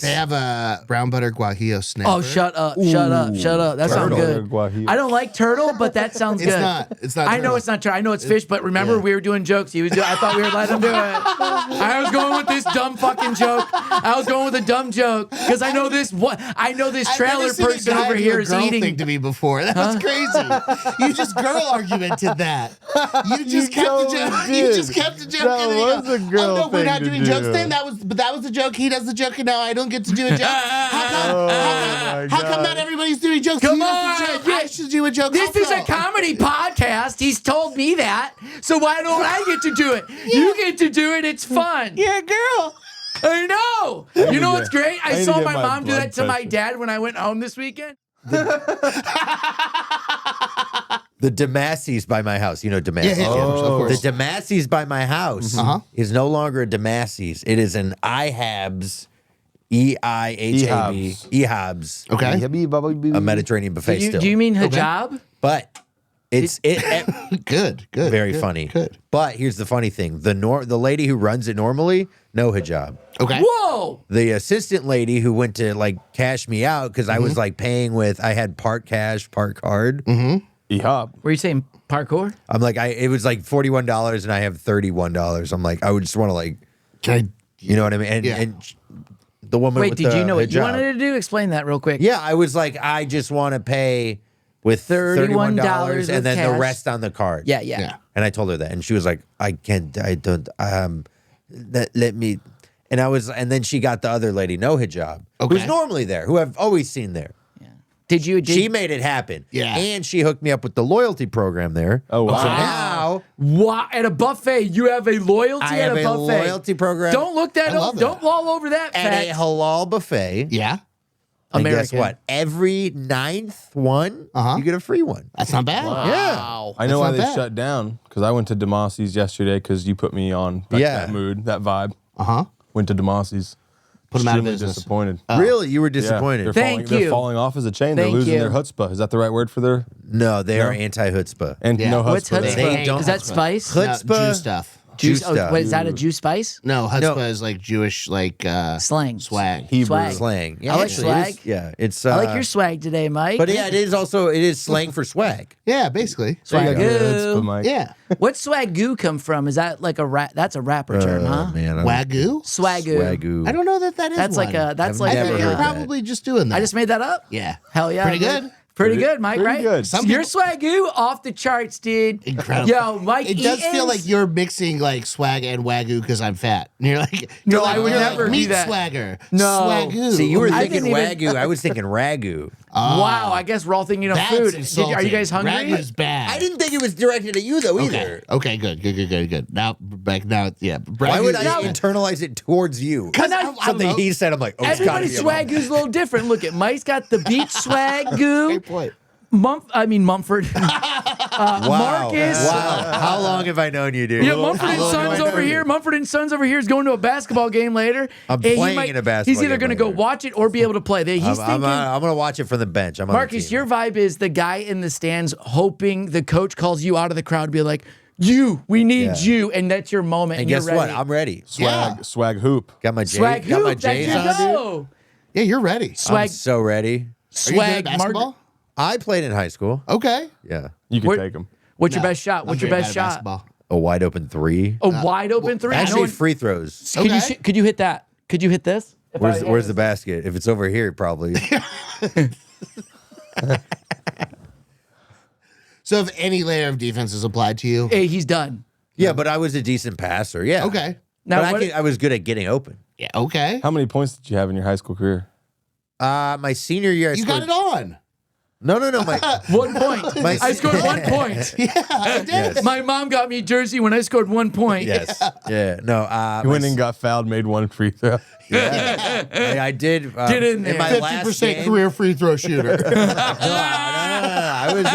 They have a brown butter guajillo snapper. Oh, shut up. That sounds good. I don't like turtle, but that sounds good. It's not. I know it's not turtle. I know it's fish, but remember we were doing jokes. I thought we were letting him do it. I was going with this dumb fucking joke. I was going with a dumb joke because I know this trailer person over here is eating. Thing to me before. That was crazy. You just girl argumented that. You just kept the joke. You just kept the joke. That was a girl Oh no, we're not thing to doing do. jokes thing. That was the joke. He does the joke, and now I don't get to do a joke. How come not everybody's doing jokes? Come He on, does the joke. I should do a joke. This is a comedy podcast. He's told me that. So why don't I get to do it? You get to do it. It's fun. You're a girl. I know. You know what's great? I I need saw to my get my mom do blood that to my pressure. dad when I went home this weekend. The Dimassis by my house. You know Dimassis. Yeah, of course. The Dimassis by my house is no longer a Dimassis. It is an IHABs, EIHAB, EHABs, Okay. a Mediterranean buffet still. Do you mean hijab? But it's Good. very good, funny. Good. But here's the funny thing: the lady who runs it normally, no hijab. Okay. Whoa. The assistant lady who went to like cash me out because I was like paying with, I had part cash, part card. E-hop. Were you saying parkour? I'm like, it was like $41 and I have $31. I'm like, I would just want to like, Can you know what I mean? And, Yeah. and the woman Wait, with did the you know what you hijab- wanted to do? Explain that real quick. Yeah, I was like, I just want to pay with $31 $31 and then the cash. rest on the card. Yeah. Yeah. And I told her that, and she was like, I don't, let me. And then she got the other lady, no hijab, who's Okay. normally there, who I've always seen there. Did you? She made it happen. Yeah. And she hooked me up with the loyalty program there. Oh, wow. So now Wow, at a buffet, you have a loyalty I at have a a buffet. loyalty program Don't look that love up. that. Don't loll over that at a fact. halal buffet. Yeah. And guess American. what? Every 9th one, you get a free one. That's not bad. Wow. I know That's why not they bad. shut down because I went to Dimassis yesterday because you put me on that mood, that vibe. Went to Dimassis. Put 'em out of Extremely business. disappointed. Really? You were Yeah, disappointed? they're Thank falling, you. They're falling off as a chain. They're Thank losing you. their chutzpah. Is that the right word for their? No, they are anti-chutzpah. And Yeah. no What's chutzpah. chutzpah? They don't- Is that spice? No, Chutzpah. Jew stuff. Juice. Juice stuff. Wait, is that a Jew spice? No, chutzpah No. is like Jewish, like Slang. swag. Hebrew. Swag. Slang. Yeah, I like actually, it is- swag. yeah, it's. I like your swag today, Mike. But yeah, it is slang for swag. Yeah, basically. Swag. Yeah, chutzpah, Mike. Yeah. What's swagoo come from? Is that like a rap? That's a rapper term, huh? Man, Wagyu? Swagoo. Swagoo. I don't know that is That's one. like a. That's I've like I never think a. you're heard that. probably just doing that. I just made that up. Yeah. Hell yeah. Pretty good. Pretty good, Mike. Pretty Right? good. Some Your people- swagoo off the charts, dude. Incredible. Yo, Mike. It does feel Eaton's- like you're mixing like swag and wagyu because I'm fat. And you're like, No, you're like, I would you're never like do meat that. swagger. No. Swagoo. See, you were I thinking didn't even- wagyu. I was thinking ragu. Wow, I guess we're all thinking of That's food. insulting. Are you guys hungry? Ragu's bad. I didn't think it was directed at you though either. Okay, good. Now, yeah. Why would I Ragu- internalize it towards you? 'Cause I Something don't he said, I'm like, oh, it's gotta Everybody's be about swagoo's a little different. Look at Mike's got the beach swagoo. Great point. Mumford. Wow. Marcus. Wow. How long have I known you, dude? Yeah, Mumford and How long Sons do I over know here. you? Mumford and Sons over here is going to a basketball game later. I'm And he playing in a basketball He's either game going to go later. watch it or be able to play. He's I'm thinking. going to watch it from the bench. I'm on the Marcus, team. your vibe is the guy in the stands hoping the coach calls you out of the crowd, be like, we need you, and that's your moment. And you're guess what? ready. I'm ready. Swag hoop. Got my Swag J. Got my hoop, there J's you on, dude. go. Yeah, you're ready. I'm Swag, so ready. Are you good swag, at basketball? I played in high school. Okay. Yeah. You can Where- take them. What's your No, best shot? I'm What's your very best bad at shot? basketball. A wide open three. A wide open three. Actually, No one- free throws. Could you Okay. could you hit that? Could you hit this? If I- Where's the basket? If it's over here, probably. So if any layer of defense is applied to you, Hey, he's done. Yeah, but I was a decent passer. Yeah. okay. Now, But what, I was good at getting open. Yeah, okay. How many points did you have in your high school career? My senior year, I You scored. got it on. No. My 1 point. My- I scored 1 point. yes. My mom got me a jersey when I scored 1 point. Yes. Yeah. No. You went and got fouled, made one free throw. I did. Get in there. my 50% last game. career free throw shooter. No. I was.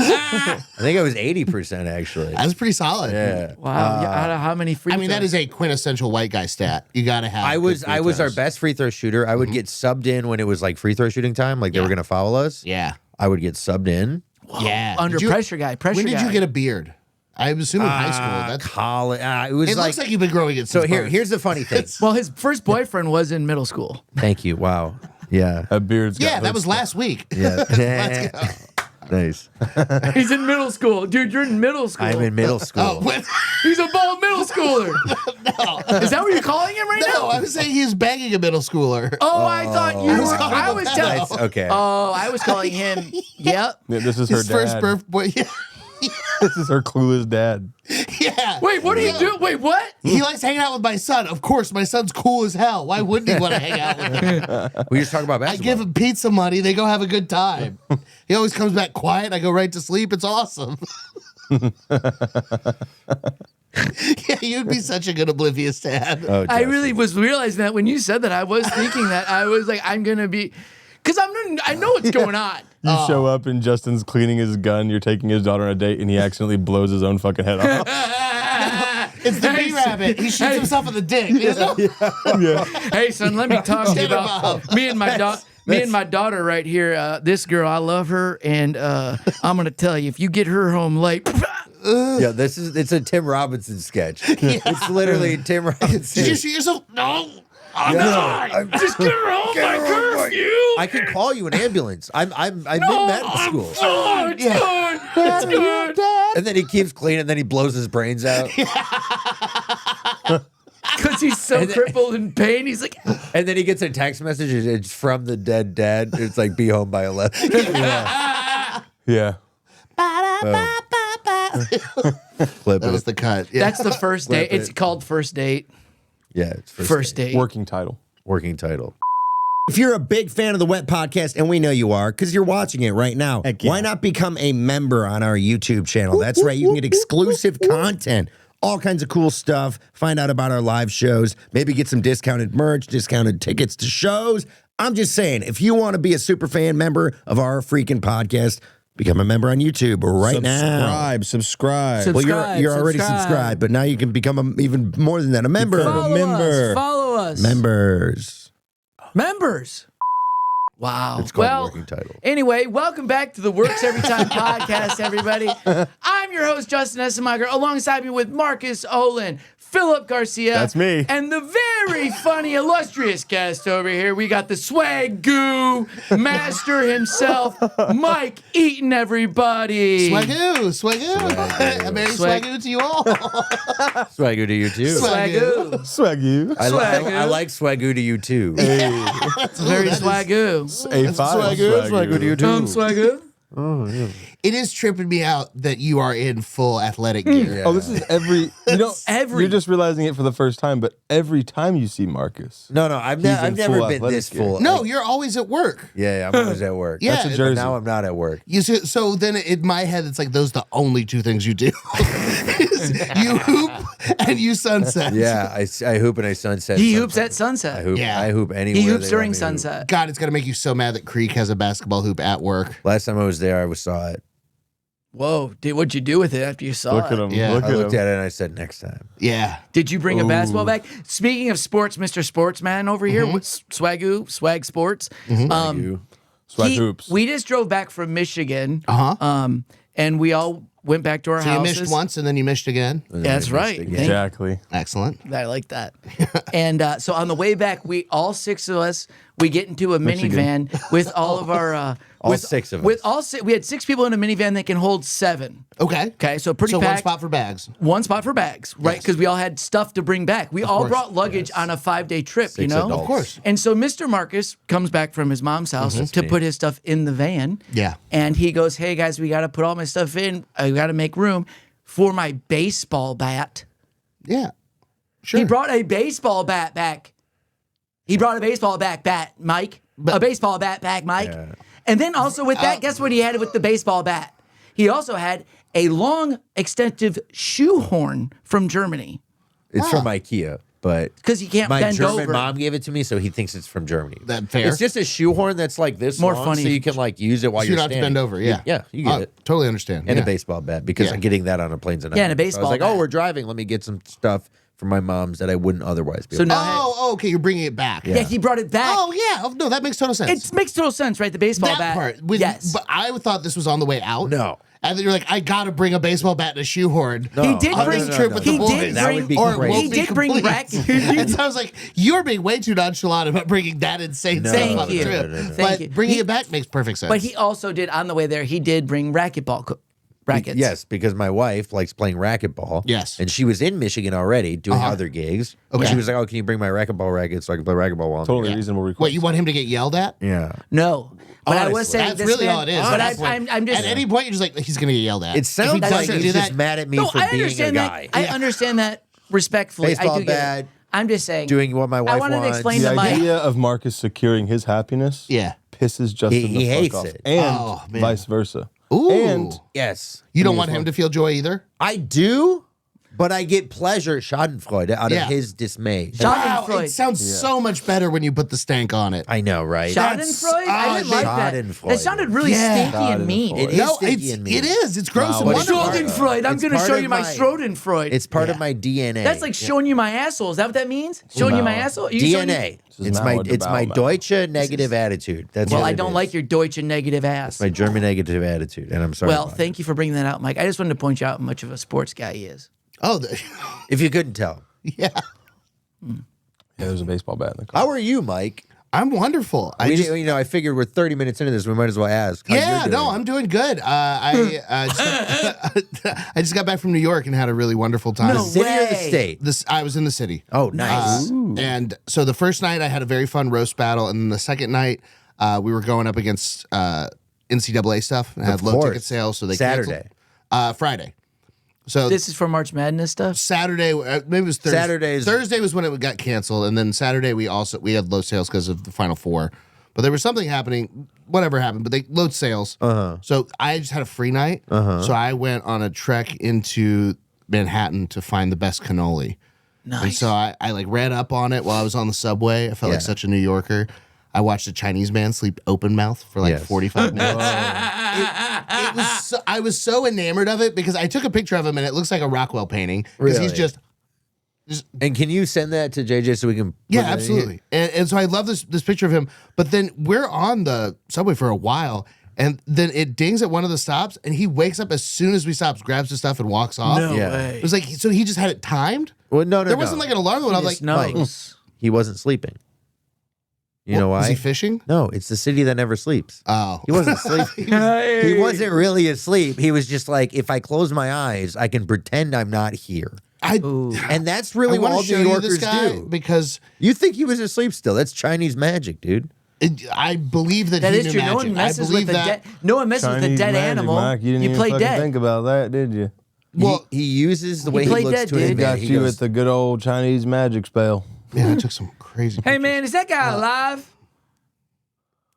I think I was 80% actually. That's pretty solid. Yeah. Wow. How many free I mean, that throws? is a quintessential white guy stat. You got to have. I was good free our throws. best free throw shooter. I would get subbed in when it was like free throw shooting time, like they were gonna foul us. Yeah. I would get subbed in. Yeah. Under Did you- pressure guy. Pressure When did guy. you get a beard? I'm assuming high school. That's college. It was looks like you've been growing it. So since birth. here's the funny thing. Well, his first boyfriend was in middle school. Thank you. Wow. Yeah. That beard's got Yeah, that hood was stuff. last week. Yeah. Let's go. Nice. He's in middle school. Dude, you're in middle school. I'm in middle school. Oh, what? He's a bald middle schooler. No. Is that what you're calling him right No, now? I was saying he's banging a middle schooler. Oh, I thought you I was were. calling I him was that. telling. Nice. Okay. Oh, I was calling him. Yep. Yeah, this is her His dad. first birthday. This is her clueless dad. Yeah. Wait, what are you doing? Wait, what? He likes hanging out with my son. Of course, my son's cool as hell. Why wouldn't he want to hang out with him? We just talk about I basketball. give him pizza money. They go have a good time. He always comes back quiet. I go right to sleep. It's awesome. Yeah, you'd be such a good oblivious dad. Oh, I Justin. really was realizing that when you said that. I was thinking that. I was like, I'm gonna be, because I know what's going on. You show up and Justin's cleaning his gun. You're taking his daughter on a date, and he accidentally blows his own fucking head off. It's the bee rabbit. He shoots himself in the dick. Yeah. Hey, son, let me talk to you Get him about up. me and my daughter right here. This girl, I love her, and I'm gonna tell you, if you get her home late. Yeah, it's a Tim Robinson sketch. It's literally Tim Robinson. Did you shoot yourself? No. I'm not. Just get her home by curfew. I can call you an ambulance. I'm in medical school. Oh, it's good. It's good. And then he keeps cleaning, and then he blows his brains out. Because he's so crippled in pain. He's like, And then he gets a text message. It's from the dead dad. It's like, be home by 11. Yeah. Flip That was it. the cut. Yeah. that's the first date. It's called first date. Yeah, it's First date. Working title. working title. If you're a big fan of the Wet Podcast, and we know you are because you're watching it right now, why not become a member on our YouTube channel? That's right. You can get exclusive content, all kinds of cool stuff, find out about our live shows, maybe get some discounted merch, discounted tickets to shows. I'm just saying, if you want to be a super fan member of our freaking podcast, become a member on YouTube right now. Subscribe. Well, you're already subscribed, but now you can become even more than that, a member. Follow us. Members. Wow. It's called well, working title. anyway, welcome back to the Works Every Time podcast, everybody. I'm your host, Justin Essemacher, alongside me with Marcus Olin, Phillip Garcia. That's me. And the very funny, illustrious guest over here. We got the swagyu master himself, Mike Eaton, everybody. Swagoo. A merry Swag- swagoo to you all. Swagoo to you too. Swagoo. Swagyu. I like swagoo to you too. It's very swagoo. A5. Swagoo to you too. Swagoo. It is tripping me out that you are in full athletic gear. Oh, this is every. You know, Every- You're just realizing it for the first time, but every time you see Marcus, No, I've He's never in been full this athletic full. gear. No, Like, you're always at work. yeah, I'm always at work. Yeah. that's a But jersey. But now I'm not at work. You see, so then in my head, it's like those are the only two things you do. You hoop and you sunset. Yeah, I hoop and I sunset. He hoops sometimes. at sunset. Yeah. I hoop anywhere. He hoops they during let me hoop. sunset. God, it's gonna make you so mad that Creek has a basketball hoop at work. Last time I was there, I saw it. Whoa, dude, what'd you do with it after you saw look it? at him. Yeah. Look I at looked him. at it and I said, next time. Yeah. Did you bring a basketball back? Speaking of sports, Mr. Sportsman over here with Swag Sports. You. Swag hoops. We just drove back from Michigan. And we all went back to our So you houses. missed once and then you missed again. And then I That's missed right. again. Exactly. Excellent. I like that. And so on the way back, we all six of us, we get into a minivan with all of our All with, six of with us. all we had 6 people in a minivan that can hold 7. Okay. Okay, so pretty So one packed. spot for bags. One spot for bags, right? Yes. Because we all had stuff to bring back. We all course. brought luggage on a 5-day trip, you Six know? adults. Of course. And so Mr. Marcus comes back from his mom's house to put his stuff in the van. Yeah. And he goes, hey guys, we got to put all my stuff in. I got to make room for my baseball bat. Yeah. Sure. He brought a baseball bat back. He brought a baseball bat, Mike. A baseball bat back, Mike. Yeah. And then also with that, guess what he had with the baseball bat? He also had a long, extensive shoehorn from Germany. It's from IKEA, but Because you can't my bend German over. mom gave it to me, so he thinks it's from Germany. That fair? It's just a shoehorn that's like this More long, funny. so you can like use it while So you you're don't have to standing. bend over. Yeah. Yeah, you get it. Totally understand. And yeah. a baseball bat because Yeah. I'm getting that on a planes and Yeah, and a islands. So baseball I was like, bat. oh, we're driving. Let me get some stuff from my mom's that I wouldn't otherwise be. So able to. now, Okay, you're bringing it back. yeah, he brought it back. Oh yeah. Oh, no, that makes total sense. It makes total sense, right? The baseball that bat. part. Yes. But I thought this was on the way out. No. And then you're like, I gotta bring a baseball bat and a shoehorn. No. He did on bring. this trip with the He boys. did That would be bring. Or it crazy. won't He be did bring complete. racket. And so I was like, you're being way too nonchalant about bringing that insane stuff Thank on the you. trip. Thank But you. bringing it back makes perfect sense. But he also did on the way there. He did bring rackets. Yes, because my wife likes playing racquetball. Yes. And she was in Michigan already doing other gigs. Okay. She was like, oh, can you bring my racquetball racket so I can play racquetball while I'm Totally here? reasonable request. What, you want him to get yelled at? Yeah. No, but I was Honestly. saying That's this really man, all it is. But at that point. I'm just at any point you're just like, he's gonna get yelled at. It If he sounds like doesn't he's do just that, mad at me no, for I being a understand guy. that. I understand that respectfully. I Baseball do get bat, it. I'm just saying. doing what my wife I wanted to wants. explain the to Mike. idea of Marcus securing his happiness Yeah. pisses Justin He the fuck hates off. it. And Oh, man. vice versa. Ooh. And Yes. You don't want him to feel joy either? I do, but I get pleasure, Schadenfreude, out Yeah. of his dismay. Wow, Schadenfreude. it sounds so much better when you put the stank on it. I know, right? Schadenfreude? I didn't like that. Schadenfreude. That sounded really Yeah. stinky and mean. It is No, sticky and mean. it is. It's gross Wow, and what wonderful. Schadenfreude. I'm It's going to part show of you my my- Schadenfreude. It's part of my DNA. That's like showing you my asshole. Is that what that means? Showing you my No. asshole? Are you showing DNA. This is It's not my what it's my about, man. Deutsche negative attitude. That's Well, what I it don't is. like your Deutsche negative ass. my German negative attitude, and I'm sorry. Well, about thank you for bringing that out, Mike. I just wanted to point out how much of a sports guy he is. Oh, it. If you couldn't tell, yeah. yeah, there's a baseball bat in the car. how are you, Mike? I'm wonderful. I I figured we're 30 minutes into this. We might as well ask. How yeah, you're doing. no, I'm doing good. I just got back from New York and had a really wonderful time. No City or the way. state? I was in the city. Oh, nice. And so the first night I had a very fun roast battle, and then the second night we were going up against NCAA stuff and had Of low course. ticket sales. So they Saturday. canceled. Friday. So This is for March Madness stuff? Saturday, maybe it was Thursday. Saturdays- Thursday was when it got canceled, and then Saturday we had low sales because of the Final Four. But there was something happening, whatever happened, but they load sales. So I just had a free night. So I went on a trek into Manhattan to find the best cannoli. Nice. And so I like read up on it while I was on the subway. I felt like Yeah. such a New Yorker. I watched a Chinese man sleep open mouth for like Yes. 45 minutes. It was I was so enamored of it because I took a picture of him and it looks like a Rockwell painting because he's Really? just And can you send that to JJ so we can? yeah, put it in absolutely. And so I love this picture of him. But then we're on the subway for a while, and then it dings at one of the stops, and he wakes up as soon as we stop, grabs his stuff, and walks off. No Yeah. way. It was like so he just had it timed. Well, no, There wasn't like an alarm going off. Like, Just knows. he wasn't sleeping. You know why? Was he fishing? No, it's the city that never sleeps. Oh, He wasn't sleeping. He wasn't really asleep. He was just like, if I close my eyes, I can pretend I'm not here. And that's really I what want all to show New you Yorkers this guy do. because You think he was asleep still? That's Chinese magic, dude. I believe that That he is knew true. magic. No one messes I with believe the that. dead. No one messes with a Chinese dead magic, animal. Mike. You didn't even play fucking dead. think about that, did you? Well, he uses the way he played looks dead, to his dude. man. Got He you goes, with the good old Chinese magic spell. yeah, I took some crazy. Hey pictures. man, is that guy alive?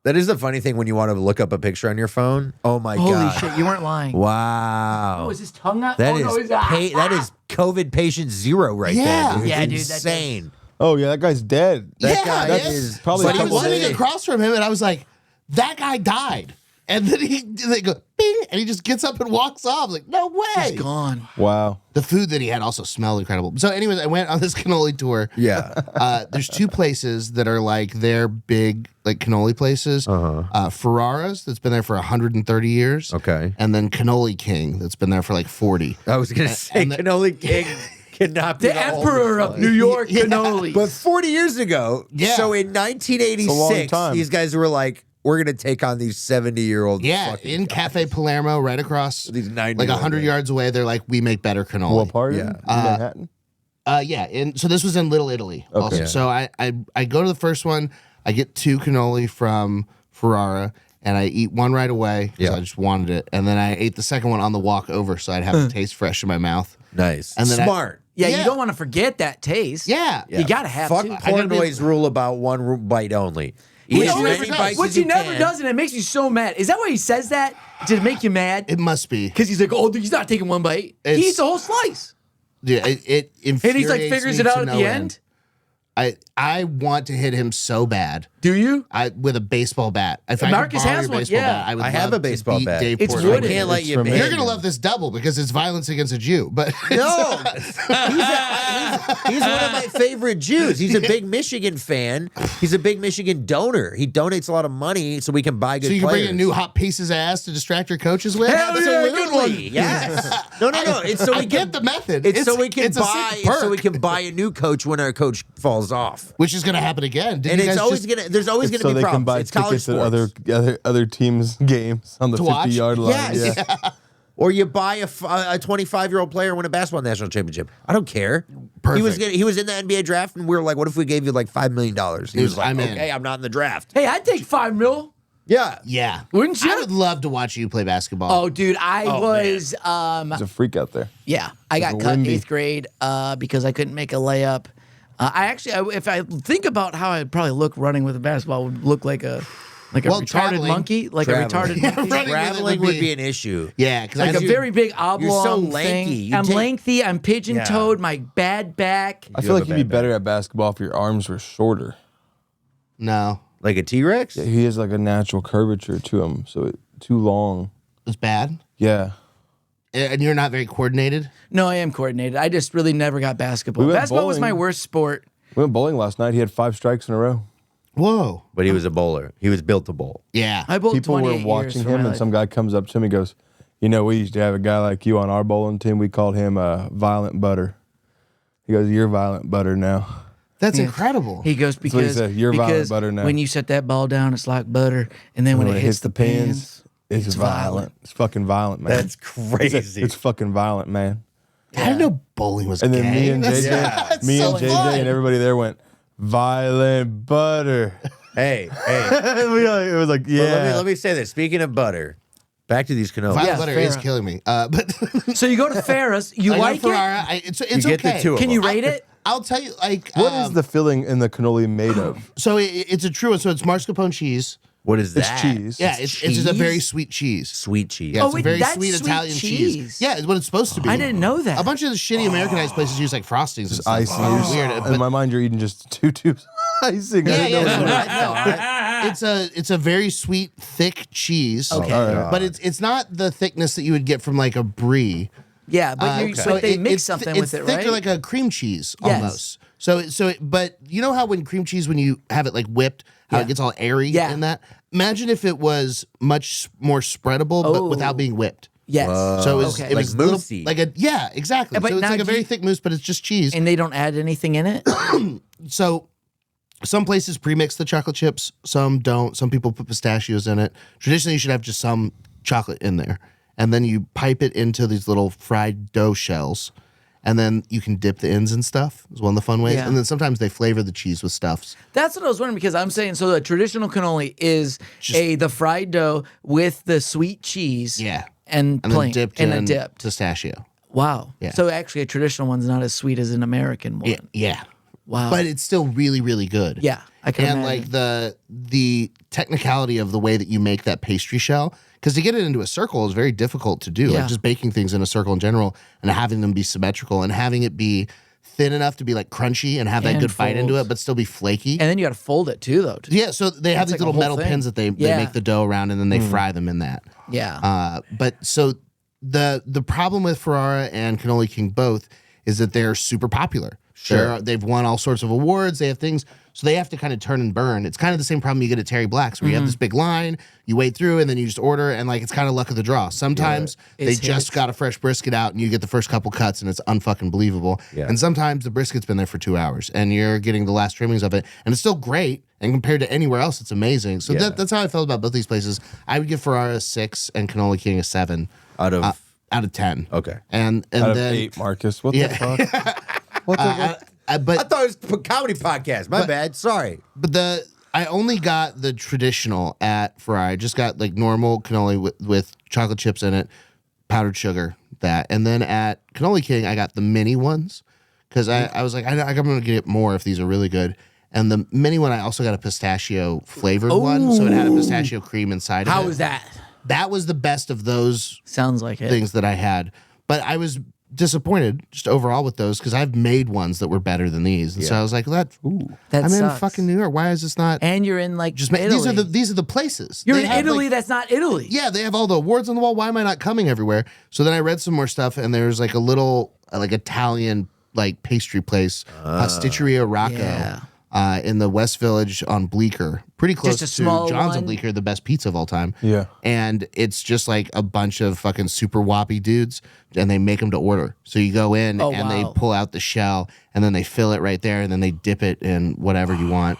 that is the funny thing when you want to look up a picture on your phone. Oh my Holy god! shit, you weren't lying. Wow. Oh, is his tongue out? That oh, is no, he's that is COVID patient zero right Yeah. there. Dude. Yeah, It's dude, that does. insane. Oh yeah, that guy's dead. That Yeah, guy that's is probably But a I couple was sitting days. across from him, and I was like, "That guy died." And then they go, "Bing," and he just gets up and walks off. Like, no way. He's gone. Wow. The food that he had also smelled incredible. So, anyways, I went on this cannoli tour. Yeah. There's two places that are like their big like cannoli places. Ferrara's that's been there for 130 years. Okay. And then Cannoli King that's been there for like 40. I was gonna say and the- Cannoli King cannot be The emperor of New York cannoli. But 40 years ago, Yeah. so in It's a long 1986, time. these guys were like, we're going to take on these 70-year-old Yeah, fucking in Cafe Palermo, right across, These 90 like 100 guys. yards away. They're like, we make better cannoli. What part? Yeah. In Manhattan. Yeah, and so this was in Little Italy. Also. Okay. So I go to the first one. I get 2 cannoli from Ferrara, and I eat one right away because Yeah. I just wanted it. And then I ate the second one on the walk over, so I'd have the taste fresh in my mouth. Nice. And then Smart. yeah, Yeah. you don't want to forget that taste. Yeah. You gotta have Fuck to. Portnoy's rule about one bite only. Eat Which as he many never does. bites Which as he you never can. does, and it makes me so mad. Is that why he says that? Did it make you mad? It must be. Because he's like, oh, he's not taking one bite. He It's- eats a whole slice. Yeah, it And he's like, infuriates figures me it out to at no the end. I want to hit him so bad. Do you? With a baseball bat. If Marcus I could borrow has your one, baseball yeah. bat, I have love a baseball to beat bat. Dave It's Portnoy. wooden. I can't let you. from You're gonna love this double because it's violence against a Jew. But No, he's one of my favorite Jews. He's a big Michigan fan. He's a big Michigan donor. He donates a lot of money so we can buy good so you can players. bring a new hot piece's ass to distract your coaches with. Hell yeah, good one. Absolutely, yes. No. It's so I we get can. the method. It's so we can it's a buy. sick It's so perk, we can buy a new coach when our coach falls off. which is gonna happen again. Did And you it's guys always just- gonna. There's always It's gonna so be they can problems. buy It's college tickets at sports. other teams' games on the To watch? 50-yard line. Yes. Yeah. Or you buy a 25-year-old player win a basketball national championship. I don't care. Perfect. He was in the NBA draft, and we were like, "What if we gave you like $5 million?" He was like, I'm in. "Okay, I'm not in the draft." Hey, I'd take $5 million. Yeah, Yeah, Wouldn't you? I would love to watch you play basketball. Oh, dude, I was It's a freak out there. yeah, I got It's cut in windy. 8th grade because I couldn't make a layup. If I think about how I'd probably look running with a basketball, I would look like a retarded traveling- monkey, like Traveling. a retarded monkey. Running with it traveling would would be- be an issue. yeah, because Like a you- very big oblong so thing. lanky. You I'm take- lengthy. I'm pigeon-toed. My bad back. I You feel have like a you'd be bad better at basketball if your arms were shorter. no, Like a T-Rex. Yeah, he has like a natural curvature to him, so too long. it's bad, Yeah. and you're not very coordinated. No, I am coordinated. I just really never got basketball. We went Basketball was my bowling. worst sport. We went bowling last night. He had 5 strikes in a row. Whoa, But he was a bowler. He was built to bowl. yeah. I bowled People 28 were watching years for him, my and life. some guy comes up to him and goes, "You know, we used to have a guy like you on our bowling team. We called him Violent Butter." He goes, "You're Violent Butter now." That's incredible. He goes what he because, said. You're violent because butter now. when you set that ball down, it's like butter, and then when it hits the pins, it's violent. It's fucking violent, man. That's crazy. It's fucking violent, man. I didn't know bowling was And then gay. me and JJ, That's me so and JJ, fun. and everybody there went Violent Butter. hey. It was like, But yeah. let me say this. Speaking of butter, back to these cannolis. Violet Yeah, butter is fair. killing me. But So you go to Ferris, you I got like it? Ferrara. It's You get the okay. two of Can you them. rate it? I'll tell you, like, What is the filling in the cannoli made of? So it's a true one. So it's mascarpone cheese. What is It's that? cheese. Yeah, it's just a cheese? very sweet cheese. Sweet cheese. Yeah, Oh, it's wait, a very that's sweet sweet Italian cheese. cheese. Yeah, it's what it's supposed to be. I didn't know that. A bunch of the shitty Americanized places use like frostings and stuff. Icing. It's weird. In But my mind, you're eating just 2 tubes of icing. I yeah, didn't know yeah, it was no, like- I know. It's a very sweet, thick cheese. Okay. all right. But it's not the thickness that you would get from like a brie. Yeah, but, but they mix it's something with it, It's thicker right? like a cream cheese Yes. almost. But you know how when cream cheese, when you have it like whipped, how Yeah. it gets all airy Yeah. in that? Imagine if it was much more spreadable, but Oh. without being whipped. Yes. So it was, Okay. it Like was little, moussey. like exactly. But So it's now like a do very you- thick mousse, but it's just cheese. And they don't add anything in it? So some places premix the chocolate chips, some don't. Some people put pistachios in it. Traditionally, you should have just some chocolate in there. And then you pipe it into these little fried dough shells. And then you can dip the ends and stuff. Is one of the fun ways. Yeah. And then sometimes they flavor the cheese with stuffs. That's what I was wondering because I'm saying so the traditional cannoli is the fried dough with the sweet cheese. Yeah. And And plain then dipped and in a dip. pistachio. Wow. Yeah. So actually a traditional one's not as sweet as an American one. Yeah. Wow. But it's still really, really good. Yeah, I can And imagine. like the technicality of the way that you make that pastry shell, because to get it into a circle is very difficult to do. Yeah. Like just baking things in a circle in general and having them be symmetrical and having it be thin enough to be like crunchy and have that And good bite into folds. it, but still be flaky. And then you got to fold it too, though. Yeah, so they have That's these like a little whole metal thing. pins that they Yeah. make the dough around and then they fry them in that. Yeah. But so the problem with Ferrara and Cannoli King both is that they're super popular. Sure. They've won all sorts of awards. They have things, so they have to kind of turn and burn. It's kind of the same problem you get at Terry Black's, where you have this big line, you wait through, and then you just order, and like it's kind of luck of the draw. Sometimes they It's just hits. got a fresh brisket out, and you get the first couple cuts, and it's unfucking believable. Yeah. And sometimes the brisket's been there for 2 hours, and you're getting the last trimmings of it, and it's still great. And compared to anywhere else, it's amazing. So Yeah. that's how I felt about both these places. I would give Ferrara a 6 and Cannoli King a 7 Out of out of 10. okay. And Out of then 8, Marcus. What Yeah. the fuck? What the fuck? but I thought it was a comedy podcast. My bad. Sorry. But I only got the traditional at Ferrari. I just got like normal cannoli with chocolate chips in it, powdered sugar, that. And then at Cannoli King, I got the mini ones because I was like, I'm going to get more if these are really good. And the mini one, I also got a pistachio flavored one. So it had a pistachio cream inside of it. How was that? That was the best of those Sounds like it. things that I had. But I was disappointed just overall with those because I've made ones that were better than these, and so I was like, That I'm sucks. in fucking New York. Why is this not? And you're in like Just Italy. these are the places. You're They in have, Italy. like- That's not Italy. yeah, they have all the awards on the wall. Why am I not coming everywhere? So then I read some more stuff, and there's like a little like Italian like pastry place, Pasticceria Rocco. Yeah. In the West Village on Bleecker, pretty close Just a to small John's one? and Bleecker, the best pizza of all time. Yeah. And it's just like a bunch of fucking super whoppy dudes, and they make them to order. So you go in Oh, and wow. they pull out the shell, and then they fill it right there, and then they dip it in whatever you want.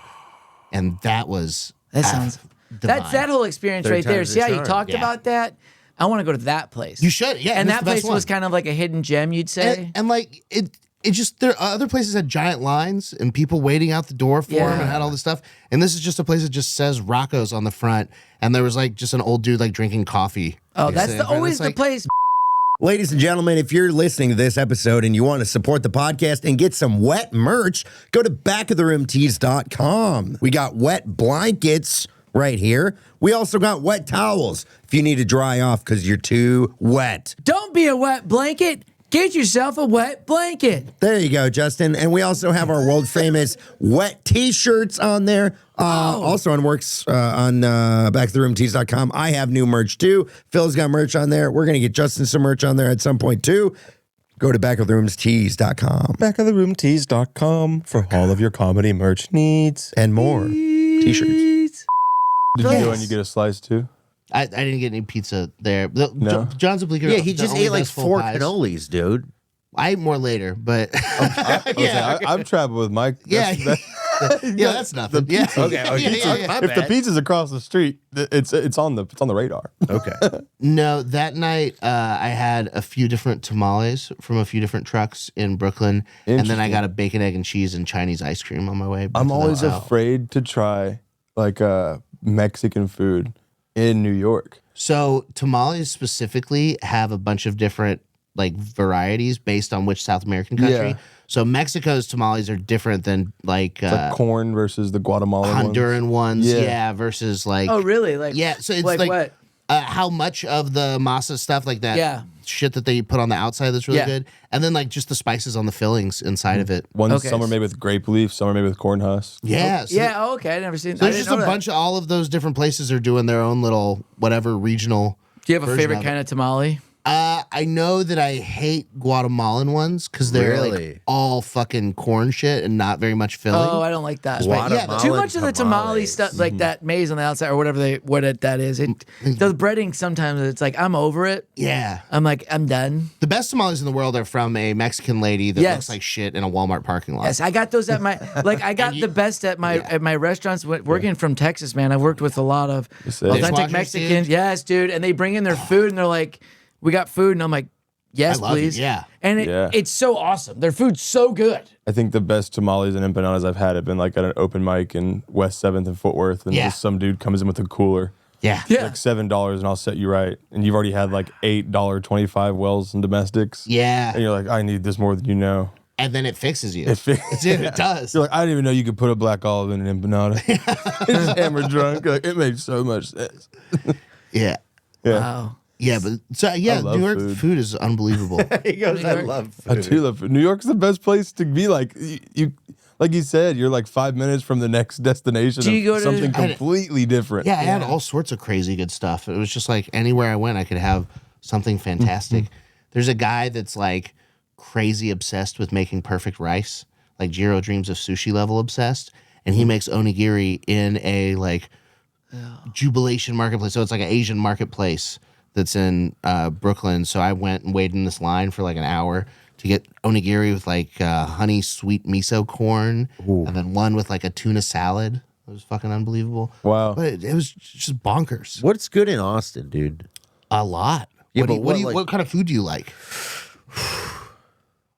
And that was That sounds. That's that whole experience Third right there. time's See the how you charm. talked Yeah. about that? I want to go to that place. You should, yeah. And it's that the best place was one. kind of like a hidden gem, you'd say. and like it just there other places had giant lines and people waiting out the door for them and had all this stuff. And this is just a place that just says Rocco's on the front, and there was like just an old dude like drinking coffee. Oh, that's sitting in front. always It's the like, place. Ladies and gentlemen, if you're listening to this episode and you want to support the podcast and get some wet merch, go to backoftheroomtees.com. We got wet blankets right here. We also got wet towels if you need to dry off because you're too wet. Don't be a wet blanket. Get yourself a wet blanket. There you go, Justin. And we also have our world famous wet t-shirts on there. Also on works on backoftheroomtees.com. I have new merch too. Phil's got merch on there. We're going to get Justin some merch on there at some point too. Go to backoftheroomtees.com Backoftheroomtees.com for all of your comedy merch needs. and more t-shirts. Did you go and you get a slice too? I didn't get any pizza there. No? John's and Bleecker. Yeah, he the just only ate like best full 4 pies. cannolis, dude. I ate more later, but I've traveled with Mike. yeah, that's nothing. Yeah, Okay, yeah, yeah, yeah. my If the bad. pizza's across the street, it's on the radar. Okay. No, that night I had a few different tamales from a few different trucks in Brooklyn, and then I got a bacon, egg, and cheese and Chinese ice cream on my way. back I'm to the always hotel. afraid to try like Mexican food in New York. So tamales specifically have a bunch of different like varieties based on which South American country. Yeah. So Mexico's tamales are different than like, It's like corn versus the Guatemalan Honduran ones. Yeah. Yeah, versus like Oh, really? Like yeah. So it's like like, what? how much of the masa stuff like that Yeah. shit that they put on the outside that's really Yeah. good, and then like just the spices on the fillings inside of it. One Okay. some are made with grape leaf, some are made with corn husk. Yeah. So Yeah. Oh, okay. I never seen. So I there's didn't just a know that. bunch of all of those different places are doing their own little whatever regional. Do you have a version favorite of it. kind of tamale? I know that I hate Guatemalan ones because they're Really? like all fucking corn shit and not very much filling. Oh, I don't like that. Guatemalan Too much of the tamale tamales. stuff, like that maize on the outside or whatever that is. The breading sometimes it's like I'm over it. Yeah. I'm like I'm done. The best tamales in the world are from a Mexican lady that Yes. looks like shit in a Walmart parking lot. Yes, I got those at my I got the best at my restaurants. Working from Texas, man, I've worked with a lot of authentic Dishwashers, Mexicans. dude? Yes, dude, and they bring in their food and they're like, "We got food," and I'm like, "Yes, I love it, please." yeah. and it's so awesome. Their food's so good. I think the best tamales and empanadas I've had have been like at an open mic in West 7th and Fort Worth, and Yeah. just some dude comes in with a cooler. Yeah. Yeah. Like $7 and I'll set you right. And you've already had like $8.25 Wells and domestics. Yeah. And you're like, I need this more than you know. And then it fixes you. It fi- Dude, it does. You're like, I didn't even know you could put a black olive in an empanada. Just hammered drunk. You're like, it made so much sense. Yeah. Yeah. Wow. Yeah, but so yeah, love New York food. food is unbelievable. He goes, I love I food. do love food. New York's the best place to be. Like you like you said, you're like 5 minutes from the next destination Do you of go to- something I- completely different. Yeah, I had all sorts of crazy good stuff. It was just like anywhere I went, I could have something fantastic. There's a guy that's like crazy obsessed with making perfect rice, like Jiro Dreams of Sushi level obsessed, and he makes onigiri in a like jubilation marketplace. So it's like an Asian marketplace that's in Brooklyn. So I went and waited in this line for like an hour to get onigiri with like honey sweet miso corn, and then one with like a tuna salad. It was fucking unbelievable. Wow. But it was just bonkers. What's good in Austin, dude? A lot. Yeah, what, but do you, what, like- what kind of food do you like?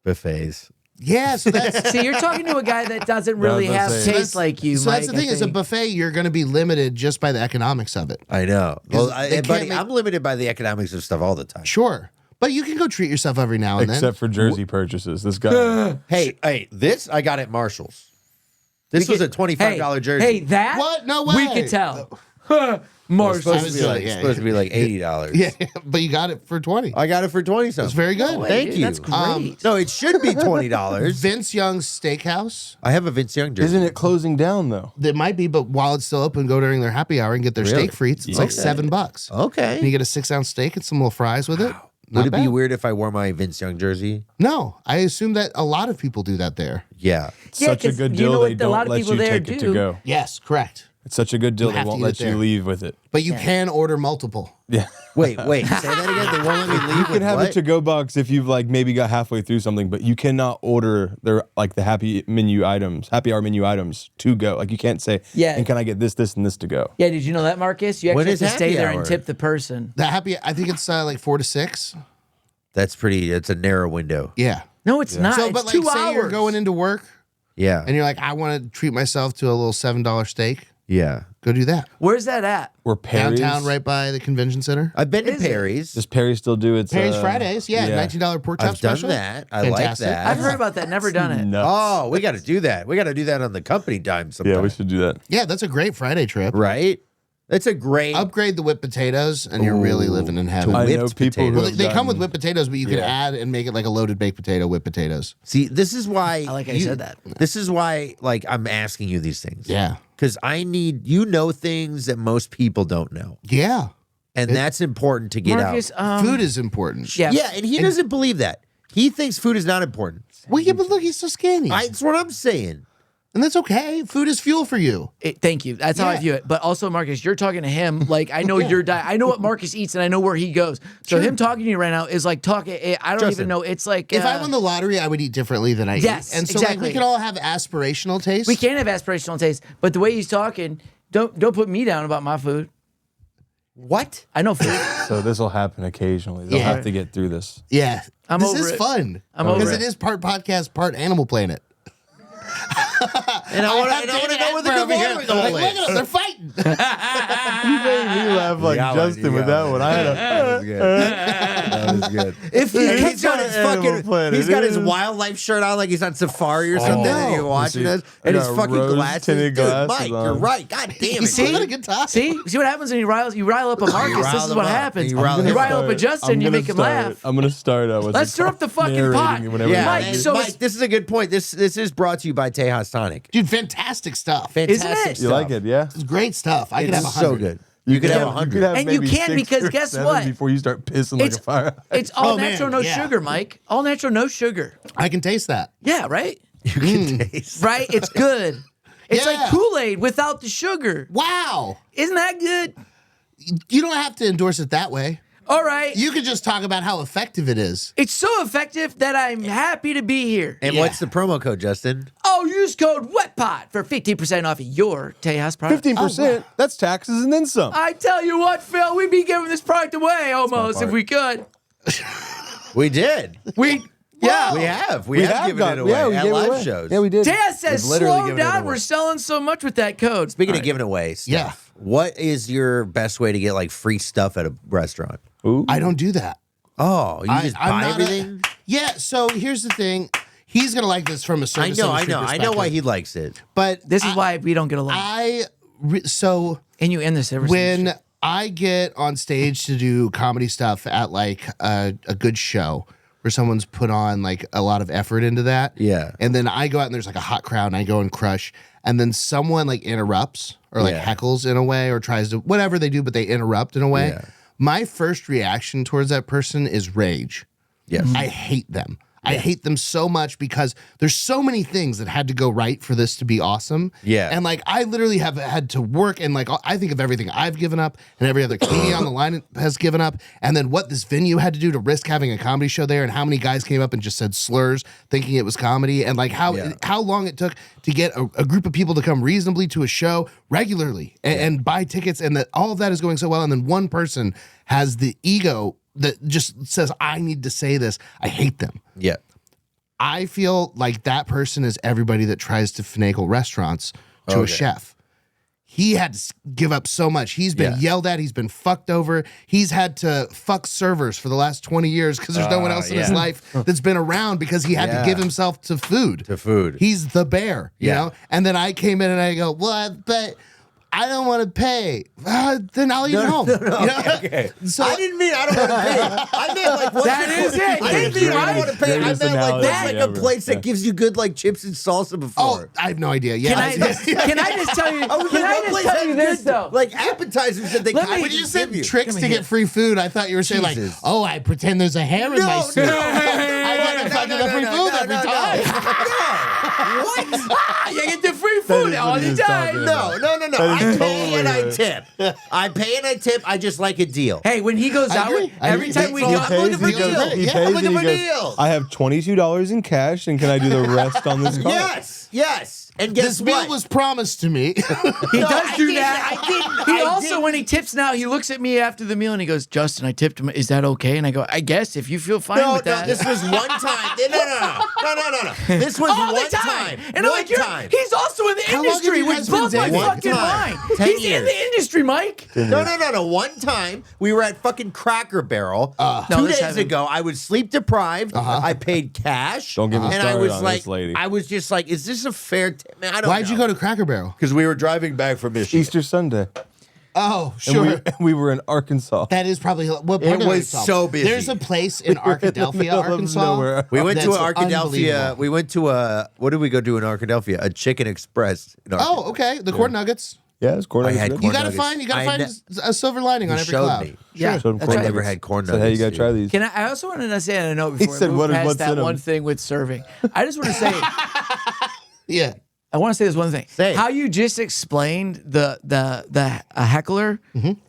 Buffets. Yeah, so that's See, you're talking to a guy that doesn't really what I have was saying. taste like you. so that's Mike, the thing. I Is a think. buffet, you're going to be limited just by the economics of it. I know. Well, they can't buddy, make- I'm limited by the economics of stuff all the time. Sure, but you can go treat yourself every now and Except for jersey purchases. This guy. Hey, this I got at Marshall's. This was a $25 jersey. Hey, that What? No we way. could tell. Mars. Supposed to be like yeah, supposed to be like $80. Yeah, but you got it for 20. I got it for 20 It's something. very good. Thank you. That's great. No, it should be $20. Vince Young's Steakhouse. I have a Vince Young jersey. Isn't it closing down though? There might be, but while it's still open, go during their happy hour and get their Really? steak frites. It's like $7. Okay. And you get a 6-ounce steak and some little fries with it. Not Would it be bad. weird if I wore my Vince Young jersey? No, I assume that a lot of people do that there. Yeah. Such a 'cause good you deal. know They what a lot don't of let people you there take it do? to go. Yes, correct. It's such a good deal. You They have to won't eat let it you there. leave with it. But you can order multiple. Yeah. Wait. Say that again. They won't let me leave. You can have a to-go box if you've like maybe got halfway through something, but you cannot order their like the happy hour menu items to go. Like you can't say, Yeah. and can I get this, and this to go? Yeah, did you know that, Marcus? You When actually is have to stay happy there hour? and tip the person. The happy, I think it's like 4 to 6. That's pretty. It's a narrow window. Yeah. No, it's not. So, it's but like, 2 say hours. you're going into work Yeah. and you're like, I want to treat myself to a little $7 steak. Yeah. Go do that. Where's that at? Or Perry's. Downtown, right by the convention center. I've been to Is it? Perry's. Does Perry still do its Perry's Fridays, yeah, $19 pork chop I've done special. that. I Fantastic. like that. I've heard about that. Never done it. nuts. Oh, we got to do that. We got to do that on the company dime sometime. Yeah, we should do that. Yeah, that's a great Friday trip. Right? That's a great. Upgrade the whipped potatoes, and you're really living in heaven. I know Whipped people who potatoes. Well, have they come with gotten- whipped potatoes, but you can add and make it like a loaded baked potato with potatoes. See, this is why. I like how you said that. This is why, like, I'm asking you these things. Yeah. Because I need, things that most people don't know. Yeah. And that's important to get Marcus, out. Food is important. yeah. Yeah, and he doesn't believe that. He thinks food is not important. Well, yeah, but look, he's so skinny. That's what I'm saying. And that's okay. Food is fuel for you. Thank you. That's how I Yeah. view it. But also, Marcus, you're talking to him like I know your diet. I know what Marcus eats and I know where he goes. So him talking to you right now is like talking. I don't Justin, even know. It's like If I won the lottery, I would eat differently than I Yes, eat. And so like, exactly. we can all have aspirational taste. we can have aspirational taste, but the way he's talking, don't put me down about my food. What? I know food. So this will happen occasionally. They'll Yeah. have to get through this. Yeah. I'm this over is it. fun. I'm over Because it. it is part podcast, part Animal Planet. And I want to know what the Like, good look at them, they're fighting. You made me laugh like Yeah, Justin with that one. I had a. That was good. That was good. If you He's got his Animal Planet, he's got it his is. wildlife shirt on like he's on safari or something, and you're watching You us, see, and I his got fucking glasses. rose-tinted Dude, glasses Mike, on. you're right. God damn You it. see? dude. What a good time. see what happens when you rile up a Marcus. This rile is him what up. happens. You You rile him rile up. up a Justin, you make him laugh. I'm gonna start out with. Let's stir up the fucking pot. Yeah, Mike, and so Mike, it's- this is a good point. This is brought to you by TEJAS TONIC. Dude, fantastic stuff. Fantastic it? stuff. You like it, yeah? It's great stuff. I could have It's 100. so good. You could have 100. And you maybe can 6 because or guess 7 what? Before you start pissing like It's a fire. it's all Oh, man, natural, no yeah. sugar, Mike. All natural, no sugar. I can taste that. Yeah, right. You can taste. Right. It's good. It's Yeah. like Kool-Aid without the sugar. Wow. Isn't that good? You don't have to endorse it that way. All right. You could just talk about how effective it is. It's so effective that I'm happy to be here. And Yeah. what's the promo code, Justin? Oh, use code WETPOT for 15% off your TEJAS product. 15%. That's taxes and then some. I tell you what, Phil, we'd be giving this product away almost if part. we could. We did. Yeah. We have. We have given it away Yeah, we at gave it live away. shows. Yeah, we did. TEJAS says, We've literally slow given it down. away. We're selling so much with that code. Speaking of giving away stuff, Yeah. what is your best way to get like free stuff at a restaurant? I don't do that. Oh, you just I'm buy not everything? Yeah, so here's the thing. He's going to like this from a I service know industry why perspective. he likes it. But This is why we don't get along. so And you end the service. when I get on stage to do comedy stuff at like a good show where someone's put on like a lot of effort into that. Yeah. And then I go out and there's like a hot crowd and I go and crush. And then someone like interrupts or like Yeah. heckles in a way or tries to, whatever they do, but they interrupt in a way. Yeah. My first reaction towards that person is rage. Yes. I hate them. I hate them so much because there's so many things that had to go right for this to be awesome. Yeah. And like I literally have had to work and like I think of everything I've given up and every other comedian on the line has given up. And then what this venue had to do to risk having a comedy show there and how many guys came up and just said slurs thinking it was comedy and like how long it took to get a group of people to come reasonably to a show regularly and buy tickets and that all of that is going so well. And then one person has the ego that just says, I need to say this. I hate them. Yeah. I feel like that person is everybody that tries to finagle restaurants to a Okay. chef. He had to give up so much. He's been yelled at. He's been fucked over. He's had to fuck servers for the last 20 years because there's no one else in his life that's been around because he had to give himself to food. To food. He's the bear, you Yeah. know? And then I came in and I go, well, but I don't want to pay. Then I'll eat home. Okay. So I didn't mean I don't want to pay. I meant like what's That is it. I didn't mean I don't want to pay. I meant like analogy what's like a ever. place that gives you good like chips and salsa before. Oh, I have no idea. Yeah. Can I just tell you? I was Can like, I what just place tell has you this good, though? like appetizers that they Let kind me- of When you give said you. tricks to get free food, I thought you were saying Jesus. like, oh, I pretend there's a hair in my soup. I get the fucking free food every time. Ah, you get the free food is all what he the was time. talking No. That I is pay and I totally tip. I pay and I tip. I just like a deal. Hey, when he goes out, agree. every time we He go, pays, I'm looking for he goes, deals. he Yeah, pays I'm looking and he for goes, deals. I have $22 in cash, and can I do the rest on this card? Yes. And guess This what? meal was promised to me. He No, does I do didn't. that. I didn't. He I also, didn't. when he tips now, he looks at me after the meal and he goes, Justin, I tipped him. Is that okay? And I go, I guess if you feel fine No, with that. this was one time. No. This was all one the time. And I'm one like, time. he's also in the How long have industry, you which guys been blows my dating? fucking One time. mind. 10 He's in years. the industry, Mike. No. One time we were at fucking Cracker Barrel. No, 2 this days happened. ago, I was sleep deprived. I paid cash. Don't get me and I started was on like, this lady. I was just like, is this a fair? Man, I don't. Why'd you go to Cracker Barrel? Because we were driving back from Michigan. Easter Sunday. Oh, And sure. we were in Arkansas. That is probably what It part of was Arkansas? so busy. There's a place in Arkadelphia, middle of Arkansas. nowhere. We went to that's Arkadelphia. unbelievable. We went to a. What did we go do in Arkadelphia? A Chicken Express. In Arkadelphia. Oh, okay. The corn nuggets. Yeah, it's corn I nuggets had good. You corn gotta nuggets. find a silver lining on He every showed cloud. me. Yeah, Showed him that's corn right. Never nuggets. had corn Said, hey, you nuggets, gotta try dude. these. Can I also wanted to say on a note before said, we "What move is- past what's that in 'em?" one thing with serving. I just want to say, Yeah. I want to say this one thing. Say it. How you just explained the heckler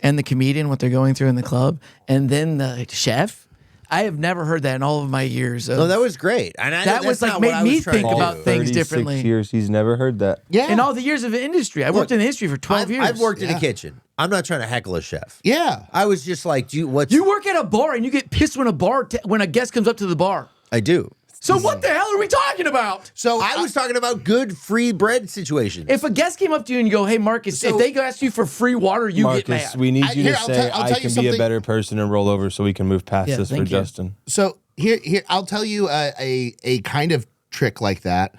and the comedian, what they're going through in the club, and then the chef. I have never heard that in all of my years. Of, No, that was great. And That was, like, made me think about things 36 differently. years, he's never heard that. Yeah. in all the years of the industry. I worked in the industry for 12 years. I've worked in Yeah. a kitchen. I'm not trying to heckle a chef. Yeah. I was just like, do you what's You work at a bar and you get pissed when when a guest comes up to the bar. I do. So what the hell are we talking about? So I was talking about good free bread situations. If a guest came up to you and you go, "Hey, Marcus," if they go ask you for free water, you get Marcus, mad. we need you Here, to I'll say, tell- I'll I tell you can be a something- better person and roll over so we can move past Yeah, this for thank you. Justin. So here, I'll tell you a kind of trick like that.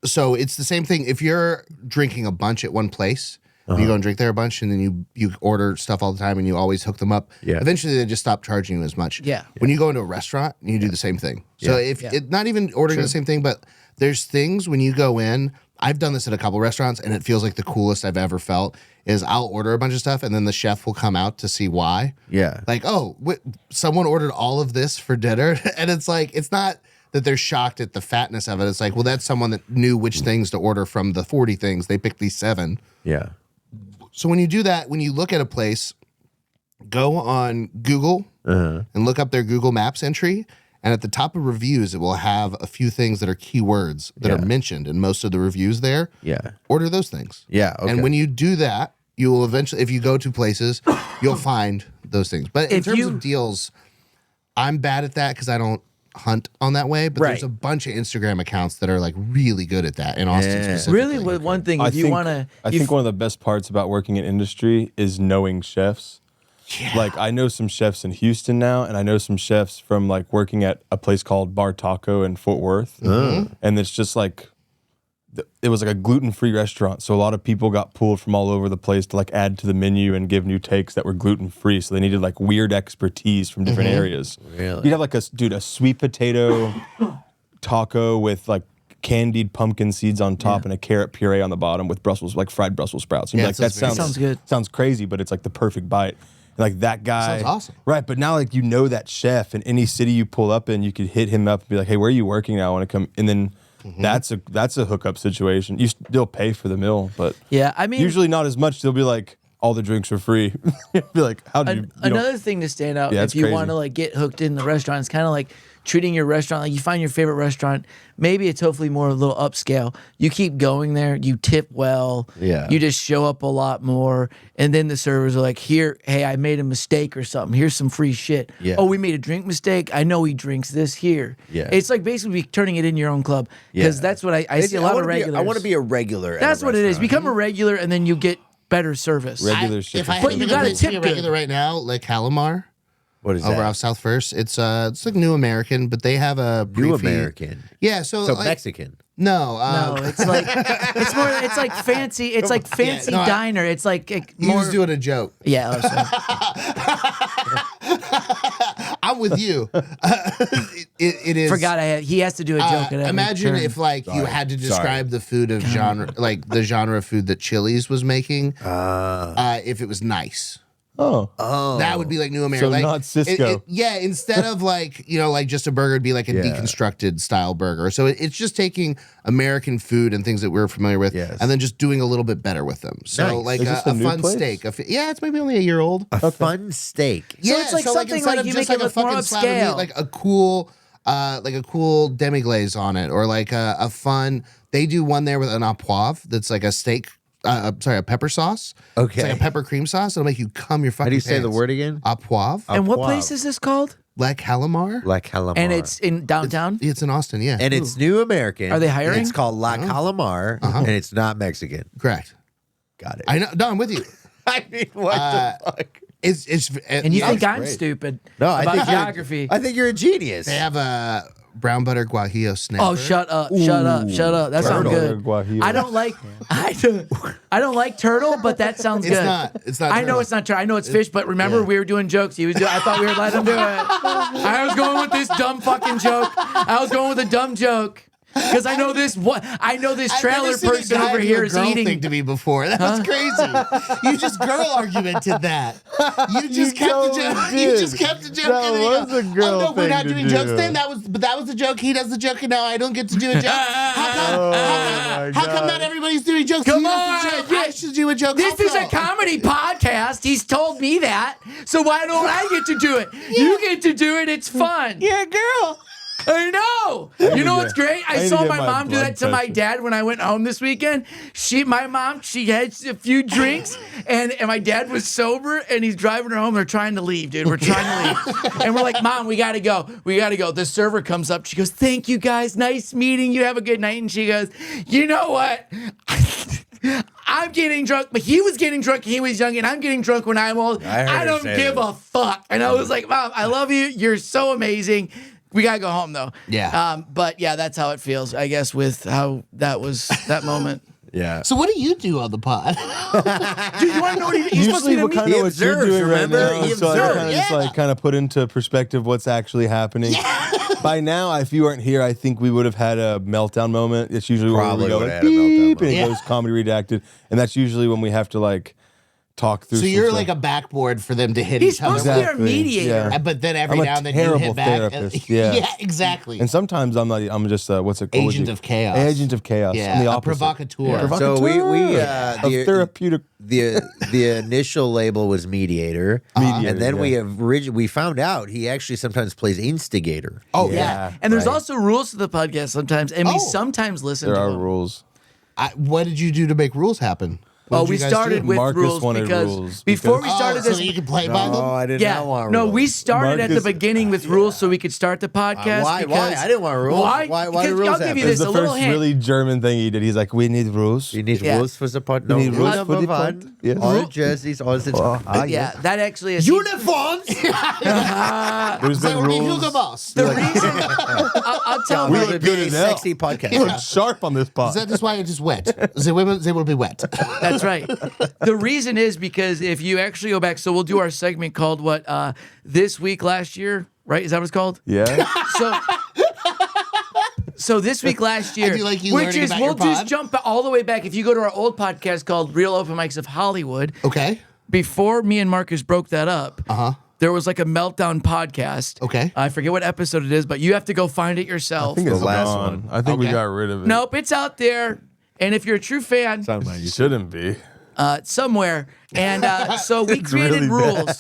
So it's the same thing. If you're drinking a bunch at one place, you go and drink there a bunch, and then you order stuff all the time, and you always hook them up. Yeah. Eventually, they just stop charging you as much. Yeah. When you go into a restaurant, you do the same thing. So if it, not even ordering the same thing, but there's things when you go in. I've done this at a couple restaurants, and it feels like the coolest I've ever felt. Is I'll order a bunch of stuff, and then the chef will come out to see why. Yeah. Like, oh, someone ordered all of this for dinner, and it's like it's not that they're shocked at the fatness of it. It's like, well, that's someone that knew which things to order from the 40 things. They picked these 7. Yeah. So when you do that, when you look at a place, go on Google and look up their Google Maps entry. And at the top of reviews, it will have a few things that are keywords that are mentioned in most of the reviews there. Yeah. Order those things. Yeah, okay. And when you do that, you will eventually, if you go to places, you'll find those things. But in If terms you- of deals, I'm bad at that because I don't hunt on that way. But there's Right. a bunch of Instagram accounts that are like really good at that in Austin Yeah. specifically. Really, with one thing, I if you think, want to, I think one of the best parts about working in industry is knowing chefs. Like I know some chefs in Houston now, and I know some chefs from like working at a place called Bar Taco in Fort Worth, and it's just like it was like a gluten-free restaurant, so a lot of people got pulled from all over the place to like add to the menu and give new takes that were gluten-free. So they needed like weird expertise from different areas. Really? You'd have like a sweet potato taco with like candied pumpkin seeds on top and a carrot puree on the bottom with fried Brussels sprouts. And you're Yeah, like, it that sounds sounds very good. Sounds crazy, but it's like the perfect bite. And like that guy, Sounds awesome. right? But now like you know that chef in any city you pull up in, you could hit him up and be like, "Hey, where are you working now? I want to come." And then that's a hookup situation. You still pay for the meal, but yeah, I mean, usually not as much. They'll be like, "All the drinks are free." Be like, "How do you?" another thing to stand out Yeah, if it's you crazy. want to like get hooked in the restaurant, it's kind of like treating your restaurant like you find your favorite restaurant. Maybe it's hopefully more a little upscale. You keep going there, you tip well, Yeah. you just show up a lot more, and then the servers are like, "Here, hey, I made a mistake or something. Here's some free shit. Yeah. Oh, we made a drink mistake. I know he drinks this here. Yeah. It's like basically turning it in your own club because Yeah. that's what I see a lot of regulars. I want to be a regular. at a That's what it is. restaurant. Become a regular, and then you get better service. Regular shit If for I free. But you had gotta to be tip a good. regular right now, like Calamar What is over that? off South First. It's like New American, but they have a New pre-feed- American. Yeah, so So like, Mexican. No, No, it's like it's more. It's like fancy. It's like fancy diner. It's like he more. was doing a joke. Yeah. Oh, sorry. I'm with you. It is. Forgot he has to do a joke. At every Imagine turn. if like you had to describe the food of genre, like the genre of food that Chili's was making, if it was nice. Oh. That would be like New America. So like, not Cisco. Yeah, instead of like, like just a burger, it'd be like a deconstructed style burger. So it's just taking American food and things that we're familiar with and then just doing a little bit better with them. So like a new fun place? steak. It's maybe only a year old. A fun steak. Yeah, it's like something instead like of you just make it a look more fucking slab of meat, upscale. like a cool demi-glaze on it, or like a fun. They do one there with an au poivre that's like a steak. A pepper sauce. Okay. It's like a pepper cream sauce. It'll make you cum your fucking How do you say the pants. word again? Au poivre. And what Wow. place is this called? La Calamar. La Calamar. And it's in downtown. It's in Austin, yeah. And it's new American. Are they hiring? And it's called La Calamar, and it's not Mexican. Correct. Got it. I know. No, I'm with you. I mean, what the fuck? It's And you think I'm great. stupid No, I about think geography? I think you're a genius. They have a brown butter guajillo snapper. Oh, shut up! Shut up! Shut up! That sounds Turtle. good. Guajillo. I don't like. I don't like turtle, but that sounds It's good. not. It's not. I know turtle. it's not turtle. I know it's fish, but remember we were doing jokes. I thought we were letting him do it. I was going with this dumb fucking joke. I was going with a dumb joke. Because I know this trailer person over here is eating. Thing to me before. That was crazy. You just girl argumented that. You just kept the joke. You just kept the joke. That and then you was go, a girl oh no, we're thing not to doing do. jokes then. That was the joke. He does the joke, and now I don't get to do a joke. How come not everybody's doing jokes? Come You on, have to joke. I should do a joke. This is a also. comedy podcast. He's told me that. So why don't I get to do it? You get to do it. It's fun. Yeah, girl. I know. You know what's great? I need saw to get my my mom do blood that to my pressure. dad when I went home this weekend. My mom had a few drinks, and my dad was sober, and he's driving her home. They're trying to leave, dude. We're trying to leave. And we're like, Mom, we got to go. We got to go. The server comes up. She goes, thank you, guys. Nice meeting you. Have a good night. And she goes, you know what? I'm getting drunk, but he was getting drunk. He was young, and I'm getting drunk when I'm old. I heard I her don't say give that. a fuck. And I was like, Mom, I love you. You're so amazing. We gotta go home though. Yeah. But yeah, that's how it feels, I guess, with how that was that moment. Yeah. So what do you do on the pod? Dude, you want to know what he's supposed to Usually, be what to kind me? of what you're observes, doing right remember? now, He so I observes, kind of just like kind of put into perspective what's actually happening. By now, if you weren't here, I think we would have had a meltdown moment. It's usually Probably where we go would've like had a meltdown beep, and it moment. goes comedy redacted, and that's usually when we have to like talk through. So some you're stuff. like a backboard for them to hit He's each other. supposed to be our Exactly, mediator. yeah. But then every I'm a now and then you terrible hit back. therapist, yeah. Yeah, exactly. And sometimes I'm not. I'm just what's it called? Agent of chaos. Agent of chaos. Yeah, I'm the a opposite. provocateur. Yeah. So we Of therapeutic. the initial label was mediator, Mediator, and then yeah. we found out he actually sometimes plays instigator. Oh Yeah. Yeah, And there's right. also rules to the podcast sometimes, and we Oh. sometimes listen There to are them. rules. What did you do to make rules happen? What Well, did we you guys started do? with Marcus rules wanted because rules before because- we started so this. that you can play by them? I did Yeah, not want no, rules. we started at the Marcus- beginning with rules so we could start the podcast. Why? Because, I didn't want rules. Why? Why do Because rules I'll give happen? you It this was a the little first hint. really German thing he did. He's like, we need rules. You need Yeah. rules for the pod. No, need rules rules for the for pod? fun. Yes. All jerseys, all the Yeah, that actually is uniforms. There's So been we're being rules. Hugo Boss. the reason. I'll tell We you. would good be a as hell. sexy podcast. Look sharp on this Is pod. that just why it's just wet? They will be wet. That's right. The reason is because if you actually go back, so we'll do our segment called what? This week last year, right? Is that what it's called? Yeah. So this week last year, do like you which learning is about we'll your just pod. jump all the way back. If you go to our old podcast called Real Open Mics of Hollywood, Okay. before me and Marcus broke that up, there was like a meltdown podcast. Okay. I forget what episode it is, but you have to go find it I yourself. think it's The last gone. one. I think we Okay. got rid of it. Nope, it's out there. And if you're a true fan, Sounds like you shouldn't be. somewhere. And so we created really rules.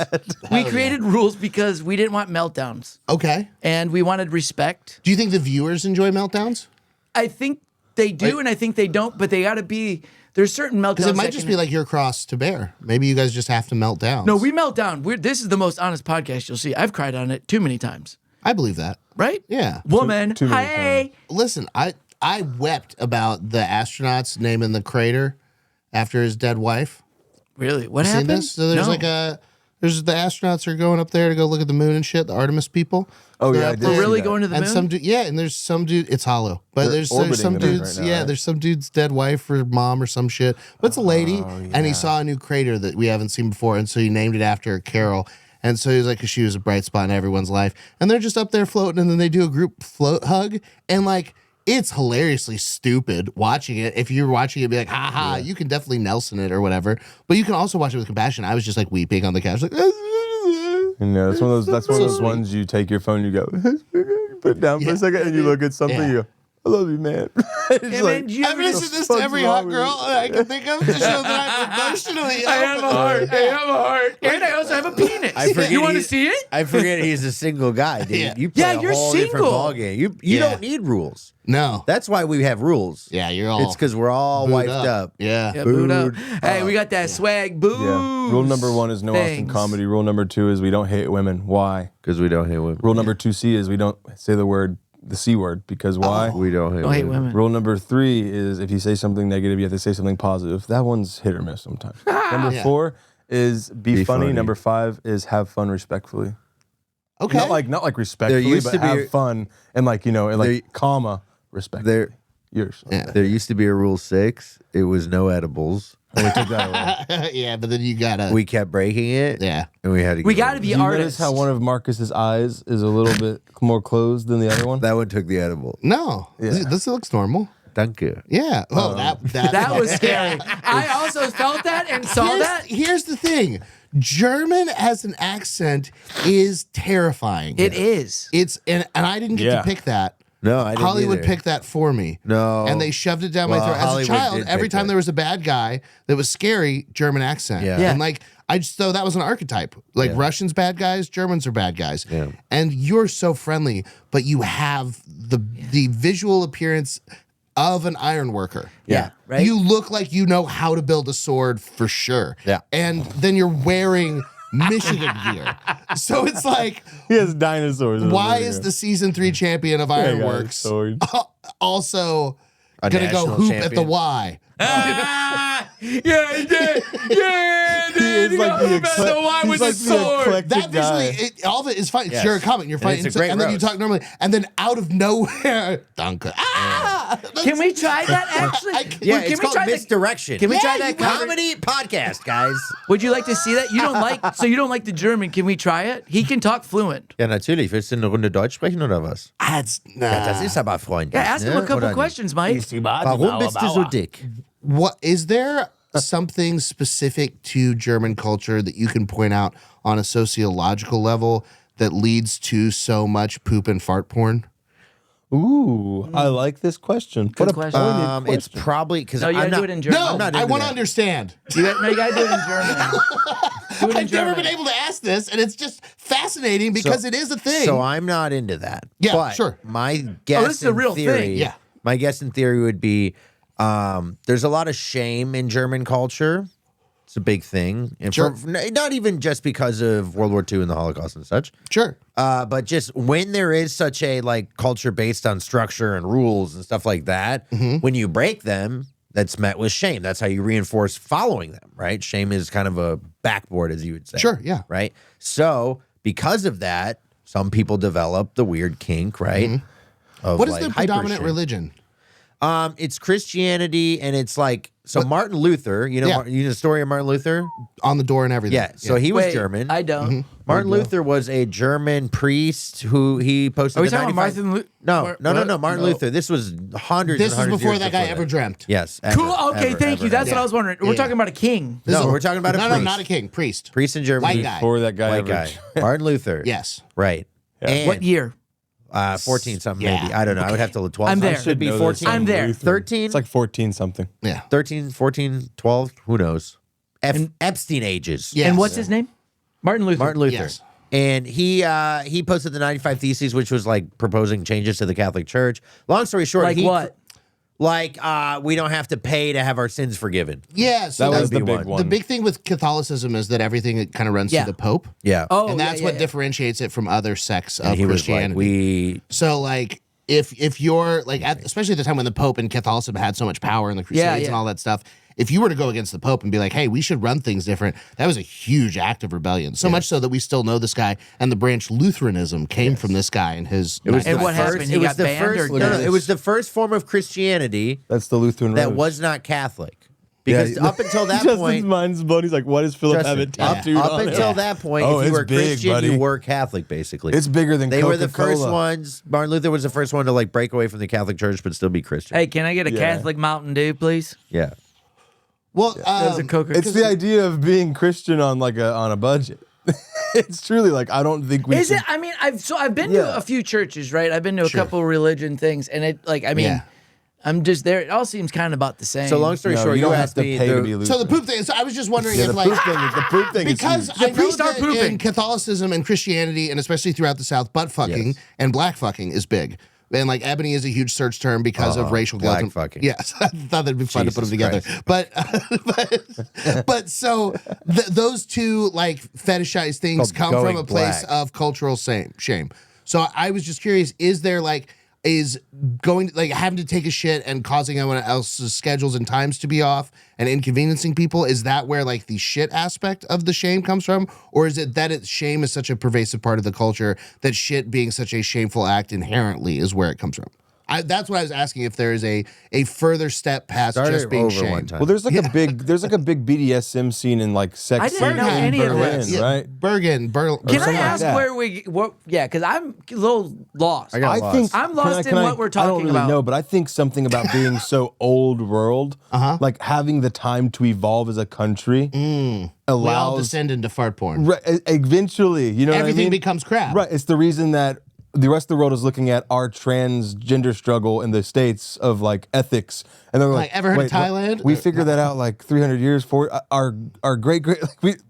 We created rules because we didn't want meltdowns Okay. and we wanted respect. Do you think the viewers enjoy meltdowns? I think they do, and I think they don't, but they got to be. There's certain meltdowns. Because it might that just can- be like your cross to bear. Maybe you guys just have to melt down. No, we melt down. This is the most honest podcast you'll see. I've cried on it too many times. I believe that. Right? Yeah. Woman, Too many hey. Listen, I wept about the astronauts naming the crater after his dead wife. Really? What Seen happened? this? So there's No. like There's the astronauts are going up there to go look at the moon and shit. The Artemis people. Oh, They're yeah, I up did there. see Really that. going to the And moon? some dude, yeah, and there's some dude. It's hollow, but They're there's some orbiting the moon dudes. right now, Yeah, right? there's some dude's dead wife or mom or some shit. But it's a lady, and he saw a new crater that we haven't seen before, and so he named it after Carol. And so he was like, 'cause she was a bright spot in everyone's life, and they're just up there floating, and then they do a group float hug, and like. It's hilariously stupid watching it. If you're watching it, be like, ha ha, you can definitely Nelson it or whatever. But you can also watch it with compassion. I was just like weeping on the couch, like, You know, that's one of those ones you take your phone, you go, put it down for a second, and you look at something, you go, I love you, man. It's Hey, like, man, do you I've ever mentioned just... this to every hot wrong with girl I can think of to show that I'm emotionally I have a open. heart. I have a heart. And I also have a penis. I forget You want to he- see it? I forget he's a single guy, dude. Yeah. You play Yeah, a you're whole different single. ballgame. You Yeah. don't need rules. No. That's why we have rules. Yeah, you're all. It's because we're all booed wiped up. Yeah. Yeah, boot up. Booed Hey, we got that swag boo. Yeah. Rule number 1 is no Austin Things. comedy. Rule number 2 is we don't hate women. Why? Because we don't hate women. Rule number 2C is we don't say the C word because why? We don't hate Don't hate women. women. Rule number 3 is if you say something negative, you have to say something positive. That one's hit or miss sometimes. Number 4 is be funny. funny. Number 5 is have fun respectfully. Okay. Not like respectfully, used but to be have a- fun and like, you know, and like There- comma respectfully. There, Yours. Yeah. there used to be a rule 6. It was no edibles. And we took that away. Yeah, but then you gotta. We kept breaking it. Yeah. And we had to. We get got rid to of be Do you artists. notice how one of Marcus's eyes is a little bit more closed than the other one? it. That one took the edible. No. This looks normal. Thank you. Yeah. Oh, That was scary. I also felt that and saw that. Here's the thing. German as an accent is terrifying. It is. It's and I didn't get Yeah. to pick that. No, I didn't Hollywood either. picked that for me. No. And they shoved it down my Well, throat. As Hollywood a child, did every pick time that. there was a bad guy that was scary, German accent. Yeah. Yeah. And like so that was an archetype. Like Russians bad guys, Germans are bad guys. Yeah. And you're so friendly, but you have the visual appearance of an iron worker. Yeah, right? You look like you know how to build a sword for sure. Yeah. And then you're wearing Michigan gear. So it's like, He has dinosaurs. why is the season 3 champion of Ironworks sword. also A gonna go national hoop at the champion. Y? Yeah, he did. Yeah, dude. is like the About the one with the he's sword. like the eclectic That guy. visually, all of it is fine. Yes. You're a comic, you're And fighting, it's a great and then you roast. talk normally, and then out of nowhere, Danke. Can we try that actually? Yeah, Well, it's called that? misdirection. Can we try Yeah, that you comedy podcast, guys? Would you like to see that? You don't like, so you don't like the German. Can we try it? He can talk fluent. Ja, natürlich. Willst du eine Runde Deutsch sprechen oder was? Das Das ist aber freundlich. Yeah, ask him a ne? couple Oder questions, Mike. Warum bist du so dick? What is there something specific to German culture that you can point out on a sociological level that leads to so much poop and fart porn? Ooh, I like this question. What a question. pointed It's question. probably because No, you I'm gotta not. do it in German. No, I'm not I into want to that. understand. You gotta do it in German. Do it in I've never German. been able to ask this, and it's just fascinating because it is a thing. So I'm not into that. Yeah, but sure. My guess this is a in real theory, thing. Yeah. My guess in theory would be there's a lot of shame in German culture. It's a big thing. And Sure. not even just because of World War II and the Holocaust and such. Sure. But just when there is such a like culture based on structure and rules and stuff like that, when you break them, that's met with shame. That's how you reinforce following them, right? Shame is kind of a backboard, as you would say. Sure, yeah. Right. So because of that, some people develop the weird kink, right? Of What is like the hyper predominant shame. religion? It's Christianity, and it's like so. Martin Luther, you know, Yeah. you know the story of Martin Luther. On the door and everything. Yeah. So he was Wait, German. I don't. Martin Luther was a German priest who he posted. Are we the talking about 95 Martin Luther? No. Martin Luther. This was hundreds. This and was hundreds before years that guy ever that. dreamt. Yes. Ever, Cool. Okay, ever, thank ever, you. That's ever. what I was wondering. We're talking about a king. This No, is we're talking about a no, priest. not a king. Priest. Priest in Germany. White guy. Before that guy White ever. guy. Martin Luther. Yes. Right. And, What year? 14 something Yeah. maybe. I don't know. I would have to look 12. I'm there. Should be Know this 14. I'm there. Luther. 13? It's like 14 something. Yeah. 13, 14, 12. Who knows? Epstein ages. Yes. And what's his name? Martin Luther. Martin Luther. Yes. And he posted the 95 Theses, which was like proposing changes to the Catholic Church. Long story short, Like what? Like we don't have to pay to have our sins forgiven. Yeah. So That was that's the big one. The big thing with Catholicism is that everything kind of runs Yeah. through the Pope. Yeah. Oh, And that's yeah, what yeah. differentiates it from other sects of and he was Christianity. like, we So like if you're like especially at the time when the Pope and Catholicism had so much power in the Crusades yeah. and all that stuff, if you were to go against the Pope and be like, hey, we should run things different, that was a huge act of rebellion. So much so that we still know this guy, and the branch Lutheranism came from this guy and his. And what happened? He got banned or it was the first form of Christianity That's the Lutheran that Road. was not Catholic. Because up until that Justin's point, mind's blown. He's like, "What does Phillip have it tattooed up on until it?" that point, Oh, if you it's were big, Christian, buddy. you were Catholic, basically. It's bigger than They Coca-Cola. were the first ones. Martin Luther was the first one to like break away from the Catholic Church but still be Christian. Hey, can I get a Catholic Mountain Dew, please? Yeah. Well, There's a Coca. It's the idea of being Christian on on a budget. It's truly like I don't think we. Is should- it? I mean, I've been to a few churches, right? I've been to a couple religion things, and it like I mean, Yeah. I'm just there. It all seems kind of about the same. So long story No, short, you don't have asked to me pay to the- be Lutheran. so the poop thing. So I was just wondering Yeah, if the like poop thing is because huge. I know priests are that pooping. in Catholicism and Christianity, and especially throughout the South, butt fucking and black fucking is big. And like ebony is a huge search term because of racial black guilt. fucking. Yes, I thought that'd be fun to put them Jesus together. But so those two like fetishized things Called come from going a place black. of cultural shame. So I was just curious: is there like is going like having to take a shit and causing everyone else's schedules and times to be off and inconveniencing people? Is that where like the shit aspect of the shame comes from, or is it that shame is such a pervasive part of the culture that shit being such a shameful act inherently is where it comes from? That's what I was asking, if there is a further step past Started just being over shame. one time. Well, there's like a big BDSM scene in like sex I didn't know scene in any of Berlin, this. right? Bergen. Can I something like ask that. where we what? Yeah, because I'm a little lost. got lost. think I'm lost in what we're I talking don't really about. know, but I think something about being so old world, like having the time to evolve as a country, We all allows descend into fart porn. eventually. You know, Everything what I mean? becomes crap. Right. It's the reason that the rest of the world is looking at our transgender struggle in the states of like ethics, and they're like, ever heard of "Wait, what? Thailand?" We figured that out like 300 years for our great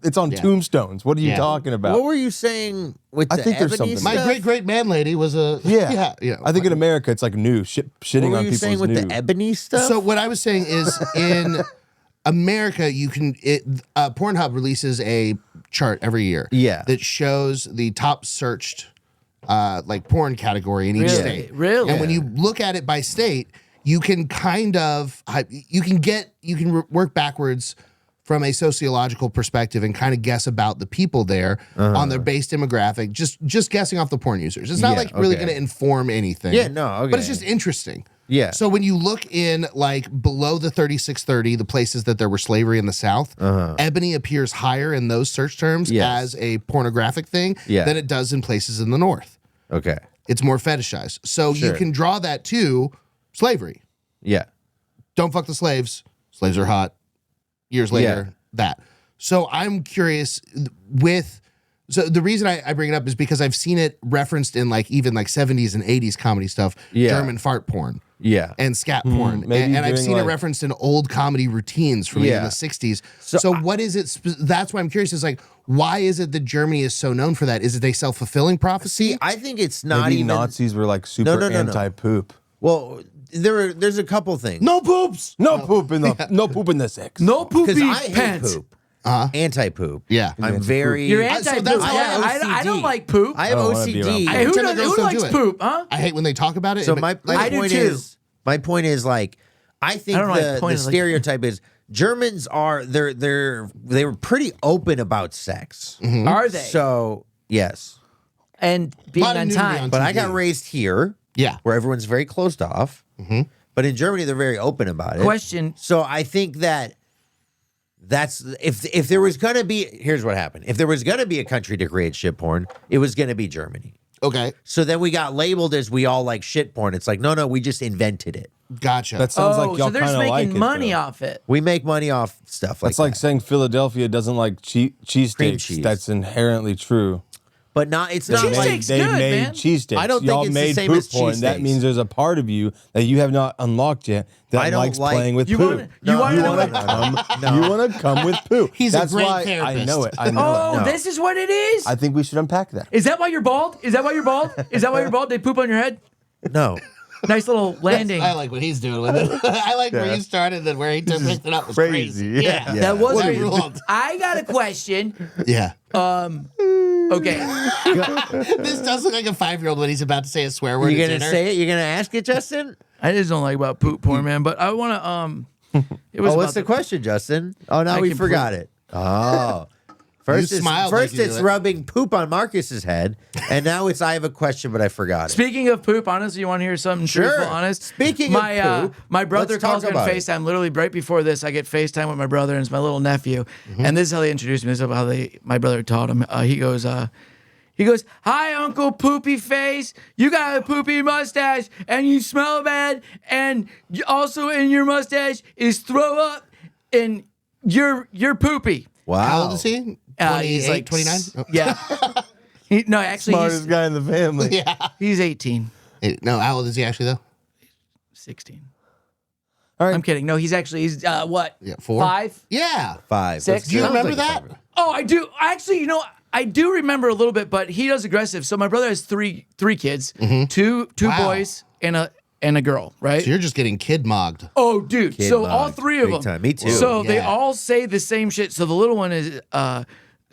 it's on tombstones. What are you Yeah. talking about? What were you saying with I the think there's ebony something. My stuff? great man lady was a yeah. yeah. I think in America it's like new shitting What were on you people's saying with new. the ebony stuff? So what I was saying is in America, you can Pornhub releases a chart every year. Yeah. that shows the top searched like porn category in each Really? state. Really? And when you look at it by state, you can kind of work backwards from a sociological perspective and kind of guess about the people there on their base demographic, just guessing off the porn users. It's not Yeah, like really okay. going to inform anything. Yeah, no, okay. But it's just interesting. Yeah. So when you look in like below the 3630, the places that there were slavery in the South, ebony appears higher in those search terms Yes. as a pornographic thing Yeah. than it does in places in the North. okay. It's more fetishized. So you Sure. can draw that to slavery. Yeah. Don't fuck the slaves. Slaves are hot. Years later, that. So I'm curious so the reason I bring it up is because I've seen it referenced in like even like 70s and 80s comedy stuff, Yeah. German fart porn. Yeah. And scat porn. maybe And I've doing, seen it like- referenced in old comedy routines from even Yeah. the 60s. So what is it? That's why I'm curious is like, why is it that Germany is so known for that? Is it a self-fulfilling prophecy? See, I think it's not Maybe even Nazis were like super no. anti-poop. Well, there's a couple things. no poops. No poop in the no poop in the sex. No Because poopy I hate pants. poop. Anti-poop. Yeah. I'm very. You're So anti-poop. that's Yeah, how I don't OCD. like poop. I have I don't wanna be OCD. around Hey, Pretend who that girls don't likes do it. poop, huh? I hate when they talk about it. So It my I do point too. is like I think I don't know why I the pointed like that. stereotype is Germans are they were pretty open about sex. Are they? So yes, And being Lot of on nudity time. on but I TV. got raised here Yeah. where everyone's very closed off. But in Germany, they're very open about it. Question. So I think that's if there was gonna be here's what happened. If there was gonna be a country to create shit porn, it was gonna be Germany. Okay. So then we got labeled as we all like shit porn. It's like no, we just invented it. Gotcha. That sounds Oh, like y'all so they're kind just of making like money it, though. off it. We make money off stuff like It's like that. saying Philadelphia doesn't like Cream cheesesteaks. cheese. That's inherently true. But not it's not Cheesesteaks like Cheesesteak's good, made man. cheesesteaks. I don't think Y'all it's the made same poop as porn. That cheesesteaks. means there's a part of you that you have not unlocked yet I that don't likes like- playing with You poop. wanna- you wanna know what- You want to come with poop. He's a That's great why I therapist. know it. I know Oh, it. No. this is what it is? I think we should unpack that. Is that why you're bald? Is that why you're bald? Is that why you're bald? They poop on your head? no. Nice little landing. I like what he's doing with it. I like where you started and where he took it up was crazy. crazy. Yeah. That was What a crazy. ruled. I got a question. Yeah. Okay. This does look like a 5-year-old when he's about to say a swear word. You're at gonna dinner. say it? You're gonna ask it, Justin? I just don't like about poop porn, man. But I want to It was what's about the question, Justin? Oh, now I we can forgot it. Oh. First, smiled like you it's knew it. rubbing poop on Marcus's head, and now it's I have a question, but I forgot it. Speaking of poop, honestly, you want to hear something truthful, honest? Speaking of poop, my brother let's calls talk me on about it. FaceTime. Literally right before this, I get FaceTime with my brother, and it's my little nephew. And this is how they introduced me. This is how my brother taught him. He goes, "Hi, Uncle Poopy Face. You got a poopy mustache, and you smell bad. And also in your mustache is throw up, and you're poopy." Wow. How old is he? He's like 29? Oh. Yeah. No, actually, Smartest guy in the family. Yeah. he's 18, No, how old is he actually, though? 16. All right. I'm kidding. No, he's what? Yeah, 4? 5? Yeah. 5. Six? Do you Sounds remember like a that? five. Oh, I do. Actually, I do remember a little bit, but he does aggressive. So my brother has three kids, two Wow. boys and a girl, right? So you're just getting kid mogged. Oh, dude. Kid So all mogged. 3 of Big them. time. Me too. So they Yeah. all say the same shit. So the little one is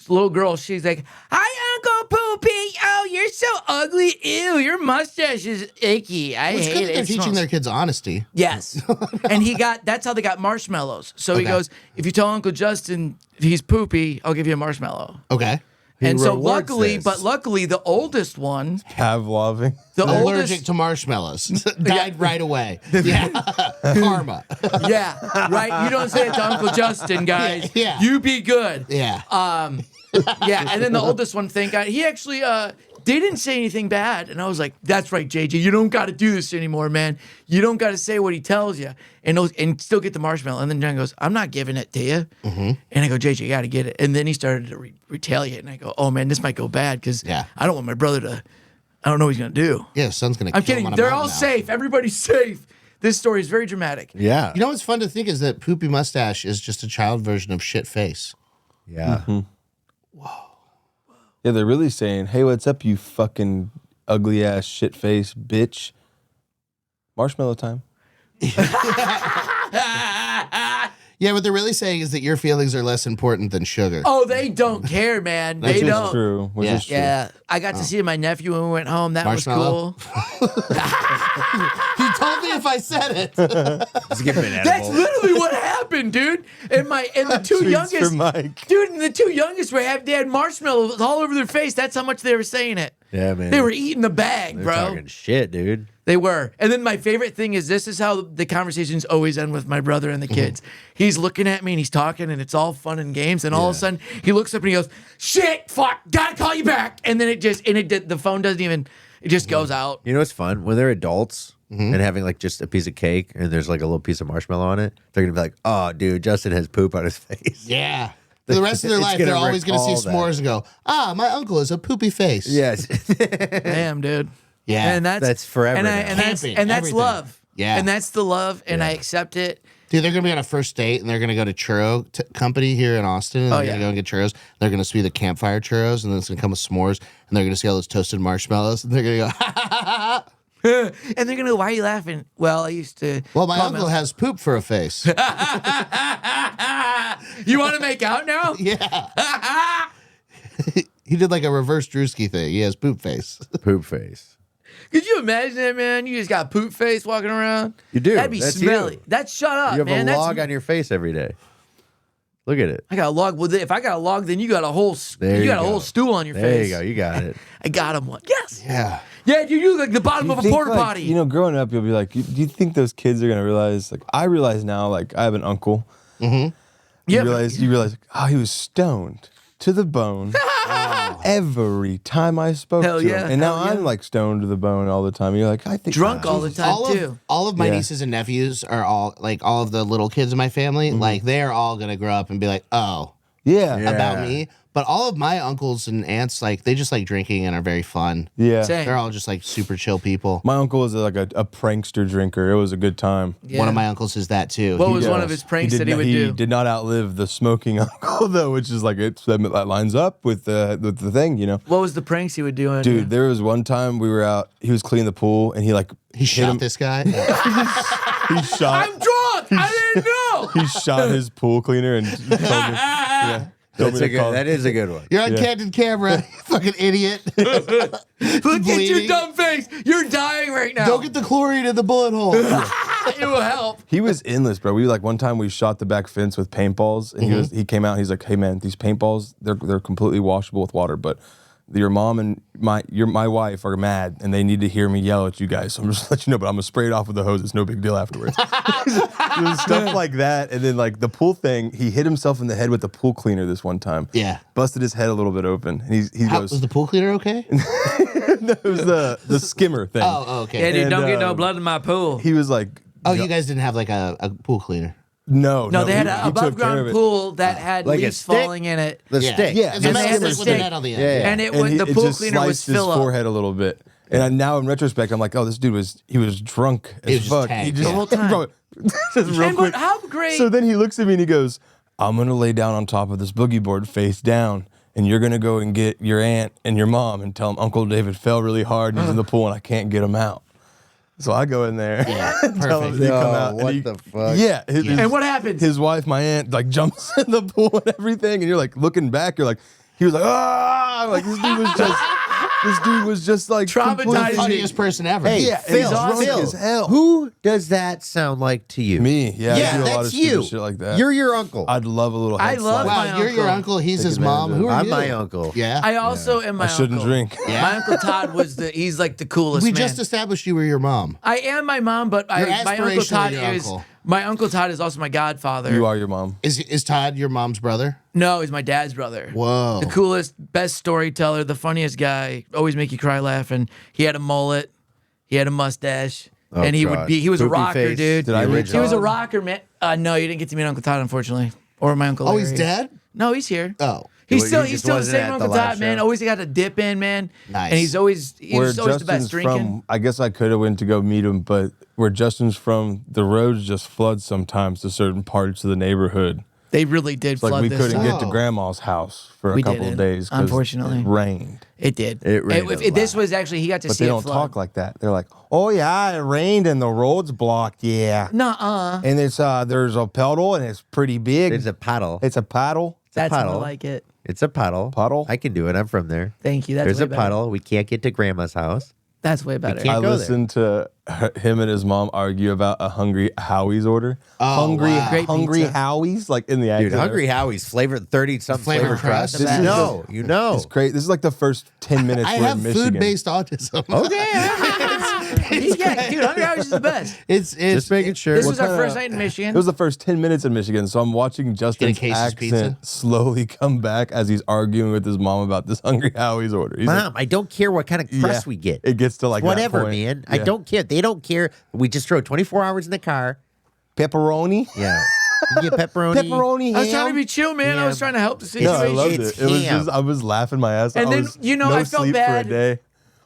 little girl. She's like, "Hi, Uncle Poopy. Oh, you're so ugly. Ew, your mustache is icky. I It's hate good it. that they're It teaching smells." their kids honesty. Yes. And that's how they got marshmallows. So he Okay. goes, "If you tell Uncle Justin he's poopy, I'll give you a marshmallow." Okay. And so rewards luckily, the oldest one, Pavloving. the Allergic oldest, to marshmallows. Died right away. Yeah. Karma. yeah, right. You don't say it to Uncle Justin, guys. Yeah. You be good. Yeah. Yeah. And then the oldest one, thank God, he actually they didn't say anything bad, and I was like, "That's right, JJ. You don't got to do this anymore, man. You don't got to say what he tells you, and still get the marshmallow." And then John goes, "I'm not giving it to you." And I go, "JJ, you got to get it." And then he started to retaliate, and I go, "Oh man, this might go bad because Yeah. I don't want my brother to. I don't know what he's gonna do." Yeah, son's going to I'm kidding. They're all safe. Everybody's safe. This story is very dramatic. Yeah. You know what's fun to think is that poopy mustache is just a child version of shit face. Yeah. Yeah, they're really saying, "Hey, what's up, you fucking ugly ass shit face bitch? Marshmallow time." Yeah, what they're really saying is that your feelings are less important than sugar. Oh, they don't care, man. They Which is don't. true. Which Yeah. is true. Yeah, I got to see my nephew when we went home. That was Marshmallow? cool. He told me if I said it. Just give him an That's edible. literally what happened, dude. And the two Tweets youngest, for Mike. dude, and the two youngest they had marshmallows all over their face. That's how much they were saying it. Yeah, man. They were eating the bag, They're bro. talking shit, dude. They were. And then my favorite thing is this is how the conversations always end with my brother and the kids. He's looking at me and he's talking and it's all fun and games. And all of a sudden he looks up and he goes, "Shit, fuck, gotta call you back." And then the phone doesn't even, it just goes out. You know what's fun? When they're adults and having like just a piece of cake and there's like a little piece of marshmallow on it, they're gonna be like, "Oh, dude, Justin has poop on his face." Yeah. For the rest of their It's life, gonna they're always going to see recall that. s'mores and go, my uncle is a poopy face. Yes. Damn, dude. Yeah. And That's forever And, now. that's Camping, and that's everything. love. Yeah. And that's the love, and I accept it. Dude, they're going to be on a first date and they're going to go to churro company here in Austin. And they're going to go and get churros. They're going to see the campfire churros and then it's going to come with s'mores. And they're going to see all those toasted marshmallows. And they're going to go, ha, ha, ha, ha. And they're gonna go, "Why are you laughing?" Well, I used to. Well, my call uncle him has poop for a face. You want to make out now? Yeah. He did like a reverse Drewski thing. He has poop face. Poop face. Could you imagine that, man? You just got poop face walking around. You do. That'd be That's smelly. you. That's shut up, You have man. a log on your face every day. Look at it. I got a log. Well, if I got a log, then you got a whole. There you you got a go. whole stool on your There face. you go. You got it. I got him one. Yes. Yeah. Yeah, you look like the bottom You of a think, porta like, potty. You know, growing up, you'll be like, do you think those kids are gonna realize? Like, I realize now, like, I have an uncle. Yeah, You realize, oh, he was stoned to the bone every time I spoke Hell to yeah, him, and now hell yeah. I'm like stoned to the bone all the time. You're like, I think drunk all the time too. All of my Yeah. nieces and nephews are all like all of the little kids in my family. Like they're all gonna grow up and be like, "Oh, Yeah, about me." But all of my uncles and aunts, like they just like drinking and are very fun. yeah. Same. They're all just like super chill people. My uncle was like a prankster drinker. It was a good time. Yeah. One of my uncles is that too. What He- was one of Yes. his pranks that he not- would do? He did not outlive the smoking uncle though, which is like that lines up with the thing, you know. What was the pranks he would do? On Dude, there was one time we were out. He was cleaning the pool, and he he hit shot him. this guy. He shot. I'm drunk. I didn't know. He shot his pool cleaner and told me. Yeah. told That's me a to call- good, that is a good one. You're on candid camera, you fucking idiot. Look at your Bleeding. dumb face. You're dying right now. Don't get the chlorine in the bullet hole. It will help. He was endless, bro. One time we shot the back fence with paintballs, and he came out and he's like, "Hey man, these paintballs, they're completely washable with water, but your mom and my wife are mad and they need to hear me yell at you guys. So I'm just letting you know, but I'm gonna spray it off with the hose. It's no big deal afterwards." It was stuff like that. And then like the pool thing, he hit himself in the head with the pool cleaner this one time. Yeah. Busted his head a little bit open. And he goes, was the pool cleaner okay? no, it was the skimmer thing. Oh, okay. Yeah, dude, And, don't get no blood in my pool. He was like, Oh, you guys didn't have like a pool cleaner? no, No, they had he an took care above-ground of it. pool that had Like a leaves stick? falling in it. The stick. Yeah. It's a And metal they had the stick with a stick. net on the end. Yeah. And it And was, the it pool just cleaner was sliced his Phillip. forehead a little bit. And now in retrospect, I'm like, oh, this dude was drunk He as was just fuck. tagged, He just yeah. The whole time. Bro, just real And quick. how great. So then he looks at me and he goes, "I'm gonna lay down on top of this boogie board face down, and you're gonna go and get your aunt and your mom and tell them Uncle David fell really hard and he's in the pool and I can't get him out." So I go in there and tell him perfect. to come Yo, out. what and the fuck? Yeah. and what happens? His wife, my aunt, like jumps in the pool and everything, and you're like looking back, you're like, he was like, ah, like this dude was just like Traumatized. completely- Funniest person ever. Hey, Yeah, Phil, and drunk Phil, as hell. who does that sound like to you? Me, yeah, I Yeah, do a lot that's of stupid you. shit like that. You're your uncle. I'd love a little. I head love slap. my Wow, you're your uncle. uncle. He's his advantage mom. of Who it. are I'm you? my uncle. Yeah. I also am my I shouldn't uncle. drink. Yeah. My Uncle Todd he's like the coolest we man. just established you were your mom. I am my mom, but You're my Uncle aspirationally Todd your is uncle. my Uncle Todd is also my godfather. You are your mom. Is Todd your mom's brother? No, he's my dad's brother. Whoa. The coolest, best storyteller, the funniest guy, always make you cry laughing. He had a mullet, he had a mustache, Oh, and he God. was a Poopy rocker, face. dude. Did I meet He was a Todd? rocker, man. No, you didn't get to meet Uncle Todd, unfortunately, or my uncle. Oh, he's Larry. dead? No, he's here. Oh. He's He still just the wasn't same at the Uncle last Todd, man. show. Always got a dip in, man. Nice. And he was always Where the best Justin's drinking. from, I guess I could have went to go meet him, but where Justin's from, the roads just flood sometimes to certain parts of the neighborhood. They really did It's like flood we this couldn't time. get to Grandma's house for a We couple didn't, of days. 'Cause unfortunately. it rained. It did. It rained a This lot. was actually he got to But see they it don't flood. talk like that. They're like, "Oh yeah, it rained and the road's blocked. Yeah, Nuh-uh. and it's there's a puddle and it's pretty big. It's a paddle. It's a paddle. That's more puddle. like it. It's a puddle. Puddle? I can do it. I'm from there. Thank you. That's There's way a better. puddle. We can't get to Grandma's house. That's way better. can't I go there. listened to him and his mom argue about a Hungry Howie's order. Oh, hungry, wow. Great hungry pizza. Howie's, like in the Dude, accent. Hungry Howie's flavored 30-something Flavored flavor crust. crust? You This is know. You know. It's great. This is like the first 10 minutes I we're have in Michigan. food-based autism. Dude, Hungry Howie's is the best. It's Just making sure. This was our kinda- first night in Michigan. It was the first 10 minutes in Michigan, so I'm watching Justin's Casey's accent pizza? slowly come back as he's arguing with his mom about this Hungry Howie's order. He's like, Mom, I don't care what kind of crust yeah. we get. It gets to like that Whatever, point. man. I Yeah. don't care. They don't care. We just drove 24 hours in the car. Pepperoni. Yeah. You get pepperoni. Pepperoni. I was ham? trying to be chill, man. I was Yeah. trying to help the No, I situation. loved It's it. It was ham. just I was laughing my ass off. And I then, was you know, no I felt sleep bad. for a day.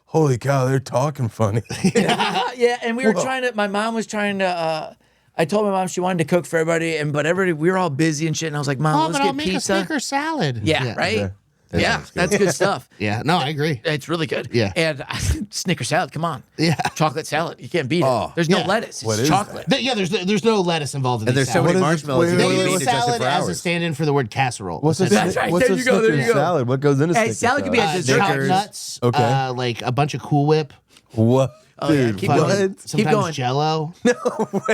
Holy cow, they're talking funny. Yeah, and we were trying to. My mom was trying to. I told my mom she wanted to cook for everybody, but everybody we were all busy and shit. And I was like, Mom, Oh, let's but I'll get make a pizza. Snickers salad. Yeah, right. Yeah. Yeah, that's good stuff. Yeah, no, I agree. It's really good. Yeah. And Snickers salad, come on. Yeah. Chocolate salad, you can't beat it. Oh, There's no yeah. lettuce. What It's is chocolate. Yeah, there's no lettuce involved in And these there's so salads. many What is it? marshmallows. Wait, you They don't wait, even use need to adjust it salad for as a hours. stand-in for the word casserole. What's a That's right. what's There a you go, there you Snickers go. salad? What goes in a Hey, Snickers salad could be a salad? dessert. chopped Snickers. nuts, Okay. like a bunch of Cool Whip, What? Oh, yeah, Dude, keep what? going. Keep sometimes going. Jello,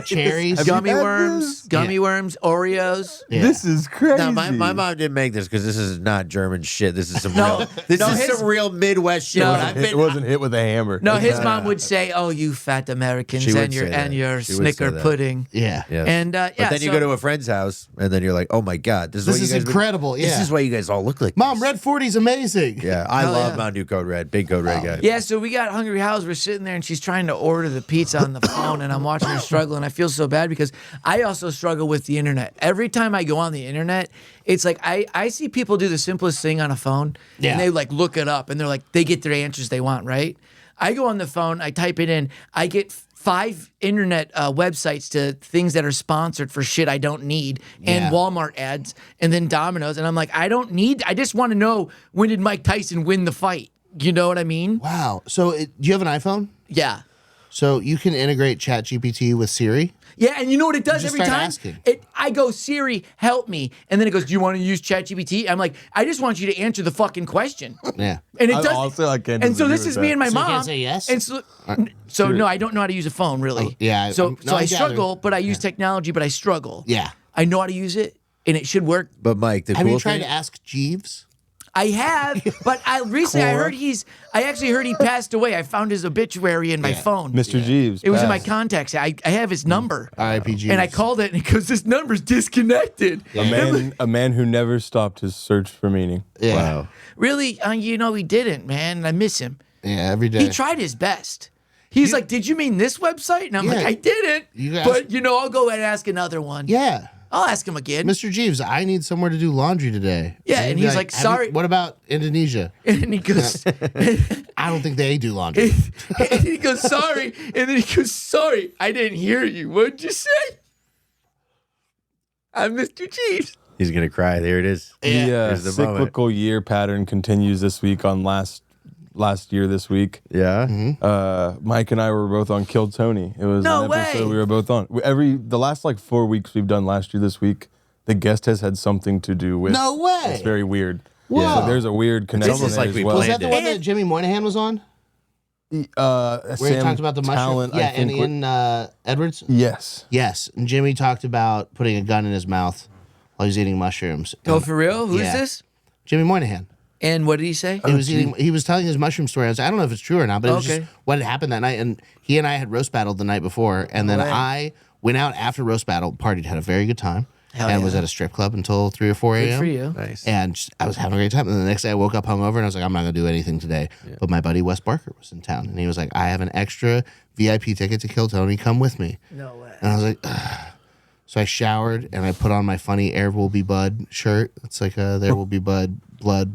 cherries. Have you Gummy had worms, this? gummy Yeah. worms, Oreos. Yeah. This is crazy. No, my mom didn't make this because this is not German shit. This is some No, real. This no, is his- some real Midwest shit. No. When I've It been, wasn't hit with a hammer. No, his mom would say, "Oh, you fat Americans She would and your say that. and your She would say Snicker that. pudding." Yeah. Yeah. And But yeah, then you so- go to a friend's house and then you're like, oh my God, this is This what you is guys incredible, This yeah. is why you guys all look like Mom, this. Red 40's amazing. Yeah, I Hell love yeah. Mountain Dew Code Red. Big Code Red guy. Yeah, so we got Hungry Howie's. We're sitting there, and she's trying to order the pizza on the phone, and I'm watching her struggle, and I feel so bad because I also struggle with the internet. Every time I go on the internet, it's like I see people do the simplest thing on a phone, Yeah. and they like look it up, and they're like they get their answers they want, right? I go on the phone, I type it in, I get 5 internet websites to things that are sponsored for shit I don't need, and Yeah. Walmart ads, and then Domino's, and I'm like, I just want to know, when did Mike Tyson win the fight? You know what I mean? Wow. So, do you have an iPhone? Yeah. So you can integrate ChatGPT with Siri. Yeah, and you know what it does Just every start time? asking. I go, Siri, help me. And then it goes, do you want to use ChatGPT? I'm like, I just want you to answer the fucking question. Yeah. And it I does. honestly, I can't and so disagree this with is that. me and my So you mom. can't say yes? And so no, I don't know how to use a phone really. Oh, yeah, So no, so I I gather. struggle, but I use technology, but I struggle. Yeah. I know how to use it, and it should work. But Mike, the Have cool you tried thing, to ask Jeeves? I have, but I recently I actually heard he passed away. I found his obituary in my phone. Mr. Jeeves. It was in my passed. contacts. I have his number. R.I.P. Jeeves. And I called it, and it goes, this number's disconnected. A man who never stopped his search for meaning. Yeah. wow. Really? He didn't, man. I miss him. Yeah, every day. He tried his best. He's like, did you mean this website? And I'm Yeah. like, I didn't. You guys- But, I'll go and ask another one. Yeah. I'll ask him again. Mr. Jeeves, I need somewhere to do laundry today. Yeah, he'd and be he's like, "Have you- sorry." What about Indonesia? And he goes, I don't think they do laundry. and he goes, sorry. And then he goes, sorry, I didn't hear you. What'd you say? I'm Mr. Jeeves. He's gonna cry. There it is. The Here's the moment. cyclical year pattern continues this week on last year this week. Yeah. Mike and I were both on Kill Tony. It was No an episode way. we were both on. The last 4 weeks we've done last year this week, the guest has had something to do with. No way. It's very weird. Whoa. So there's a weird connection. almost there like as we well. Was planned that the it. one that Jimmy Moynihan was on? Where he Sam talked about the mushroom? Talent, Yeah, I think in Edwards? yes. Yes. And Jimmy talked about putting a gun in his mouth while he's eating mushrooms. Oh, And- for real? Who's yeah. this? Jimmy Moynihan. And what did he say? He was telling his mushroom story. I was like, I don't know if it's true or not, but it was Okay. just what had happened that night. And he and I had roast battled the night before. And then way. I went out after roast battle, partied, had a very good time, Hell and yeah. was at a strip club until 3 or 4 a.m. Good for you. Nice. And I was having a great time. And the next day I woke up hungover and I was like, I'm not going to do anything today. But my buddy Wes Barker was in town. And he was like, I have an extra VIP ticket to Kill Tony. Come with me. No way. And I was like, ugh. So I showered and I put on my funny Air Will Be Bud shirt. It's like a There Will Be Blood,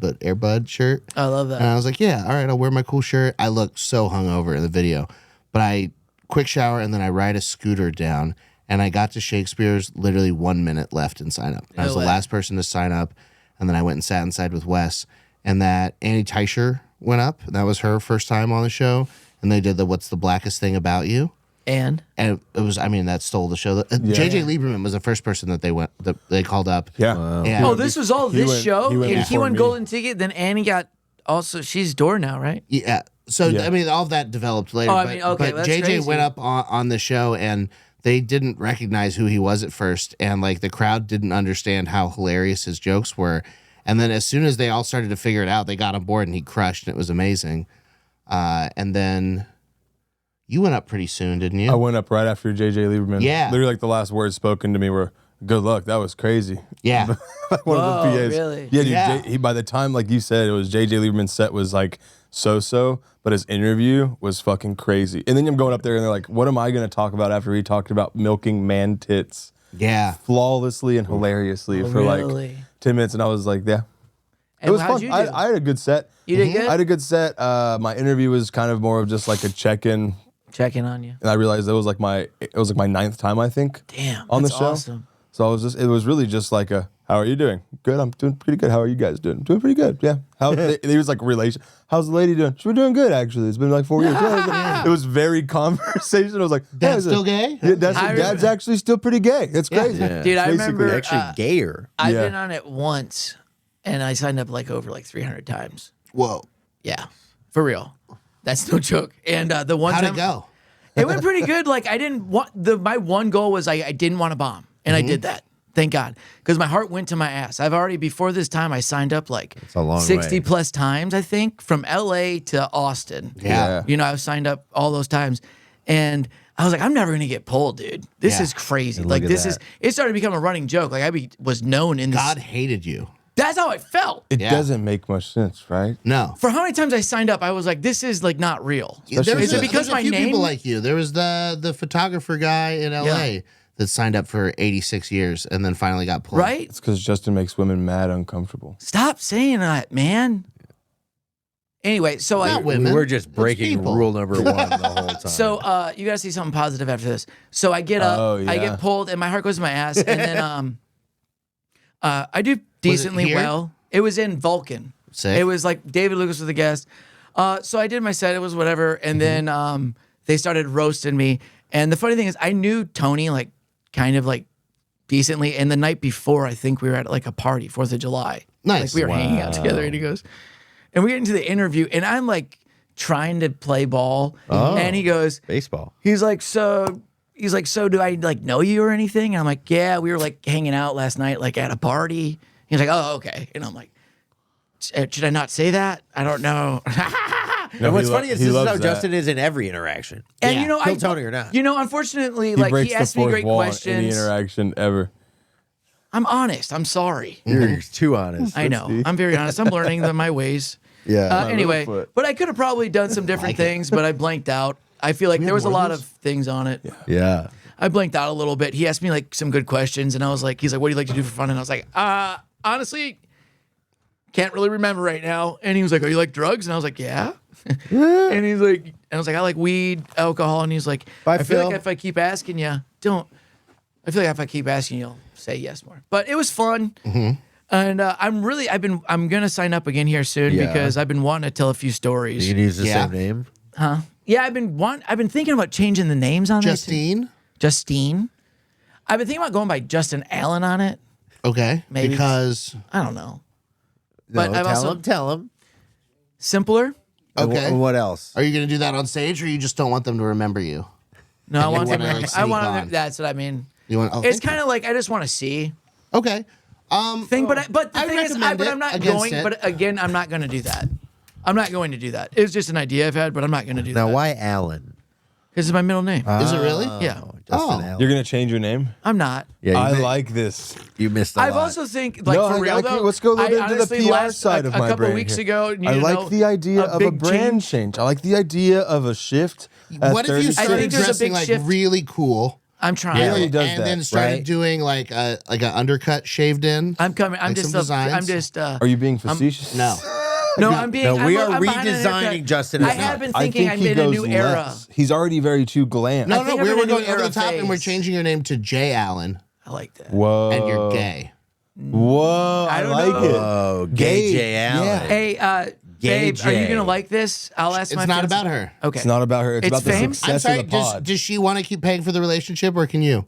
but Air Bud shirt. I love that. And I was like, yeah, all right, I'll wear my cool shirt. I looked so hungover in the video. But I quick shower and then I ride a scooter down and I got to Shakespeare's literally 1 minute left in sign up. I was No the way. last person to sign up. And then I went and sat inside with Wes. And that Annie Teicher went up. That was her first time on the show. And they did the What's the Blackest Thing About You? And And it was, that stole the show. JJ Lieberman was the first person that they called up. Yeah. And this was all He this went- show? he went and he before won me. golden ticket, then Annie got also, she's door now, right? Yeah. So Yeah. all of that developed later. Oh, I but, mean, okay, but that's JJ crazy. went up on the show and they didn't recognize who he was at first, and the crowd didn't understand how hilarious his jokes were. And then as soon as they all started to figure it out, they got on board and he crushed, and it was amazing. And then you went up pretty soon, didn't you? I went up right after JJ Lieberman. Yeah. Literally the last words spoken to me were, good luck. That was crazy. Yeah. One Whoa, of the PAs. really? Yeah, dude. Yeah. He, by the time, like you said, it was JJ Lieberman's set was so-so, but his interview was fucking crazy. And then I'm going up there and they're like, what am I going to talk about after he talked about milking man tits Yeah. flawlessly and hilariously for really? 10 minutes? And I was like, yeah. And It was how'd fun. you do? I had a good set. You did good? I had a good set. My interview was kind of more of just like a check-in. Checking on you. And I realized it was like my 9th time, I think. Damn, on the that's show. awesome. So it was really just like how are you doing? Good, I'm doing pretty good. How are you guys doing? Doing pretty good, yeah. It was like how's the lady doing? She's been doing good, actually. It's been 4 years. Yeah, it was very conversational. I was like, Dad's yeah, still gay? Yeah, I Dad's actually still pretty gay. It's crazy. Yeah. Dude, I Basically. remember Actually, gayer. I've Yeah. been on it once, and I signed up over 300 times. Whoa. Yeah, for real. That's no joke. And the one How'd time it go? it went pretty good. I didn't want my one goal was I didn't want to bomb, and I did that. Thank God, because my heart went to my ass. I've already before this time I signed up a long 60 way. plus times. I think from LA to Austin. Yeah. I was signed up all those times, and I was like, I'm never gonna get pulled, dude. This Yeah. is crazy. And look at This that. is it started to become a running joke. Was known in this. God hated you. That's how it felt. It Yeah. doesn't make much sense, right? No. For how many times I signed up, I was like, this is not real. There was Is it because there's my a few name? people like you. There was the photographer guy in LA that signed up for 86 years and then finally got pulled. Right? It's because Justin makes women mad uncomfortable. Stop saying that, man. Anyway, so Not women. We were just It's breaking people. rule number 1 the whole time. So you gotta see something positive after this. So I get up, Oh, I yeah. get pulled, and my heart goes to my ass, and then I do decently here? well. It was in Vulcan. Sick. It was like David Lucas was the guest. So I did my set. It was whatever, and then they started roasting me. And the funny thing is, I knew Tony like kind of like decently. And the night before, I think we were at like a party, 4th of July. Nice. Like we were hanging out together, and he goes, and we get into the interview, and I'm like trying to play ball, and he goes, Baseball. he's like, so do I like know you or anything? And I'm like, yeah, we were like hanging out last night, like at a party. He's like, oh, okay. And I'm like, should I not say that? I don't know. And what's funny is he this is loves how that. Justin is in every interaction. And Yeah. you know, Kill Tony or not. You know, unfortunately, He like breaks he the asked me fourth great wall in any questions. interaction ever. I'm honest. I'm sorry. You're too honest. I know. I'm very honest. I'm learning my ways. Yeah. Anyway, little foot. but I could have probably done some different things, but I blanked out. I feel like there was a lot of things on it. Yeah. I blanked out a little bit. He asked me like some good questions, and I was like, he's like, what do you like to do for fun? And I was like, honestly, can't really remember right now. And he was like, oh, you like drugs? And I was like, yeah. And he's like, and I was like, I like weed, alcohol. And he's like, Bye, I feel Phil. like if I keep asking you, you'll say yes more. But it was fun. And I'm gonna sign up again here soon Yeah. because I've been wanting to tell a few stories. You can use the Yeah. same name. Yeah, I've been thinking about changing the names on Justine. it. Justine. I've been thinking about going by Justin Allen on it. Okay. Maybe. Because I don't know. No, But I've also- tell him. Simpler? okay. What else? Are you going to do that on stage, or you just don't want them to remember you? No, I And you want them. wanna, like, I sneak want on. them. That's what I mean. You want? Oh, It's thank you. kind of like I just want to see Okay. thing, but the I thing is, recommend but it I'm not against going. it. But again, I'm not going to do that. I'm not going to do that. It's just an idea I've had, but I'm not going to do Now, that. why Alan? This is my middle name. Is it really? Yeah, Justin Oh. Allen. You're gonna change your name? I'm not. Yeah, I you, like this. you missed a I've lot. also think like No, for I real agree. though. Let's go a little I bit into the honestly PR side of a my couple brain weeks here. ago. You I like know, the idea of a big brand change. I like the idea of a shift. At What if you 36. I started think there's a dressing big like shift. really cool? I'm trying. Yeah, he does and that, then started right? doing like an undercut shaved in? I'm coming. I'm Like just. some designs? I'm just. Are you being facetious? No. No, I'm being. No, we I'm, are I'm behind an redesigning haircut. Justin I as have been I thinking think I'm he in a goes new era. less. He's already very too glam. No, think I'm we're in a new going over era the top, and we're phase. changing your name to Jay Allen, I like that. Whoa. and you're gay. Whoa. I don't like know. it. Oh, gay J. Allen. Yeah. Hey, Gay babe, are you Jay. gonna like this? I'll ask It's my. not fiance- about her. Okay. It's not about her. It's It's about the fame? I'm success sorry. of the pod. Does she want to keep paying for the relationship, or can you?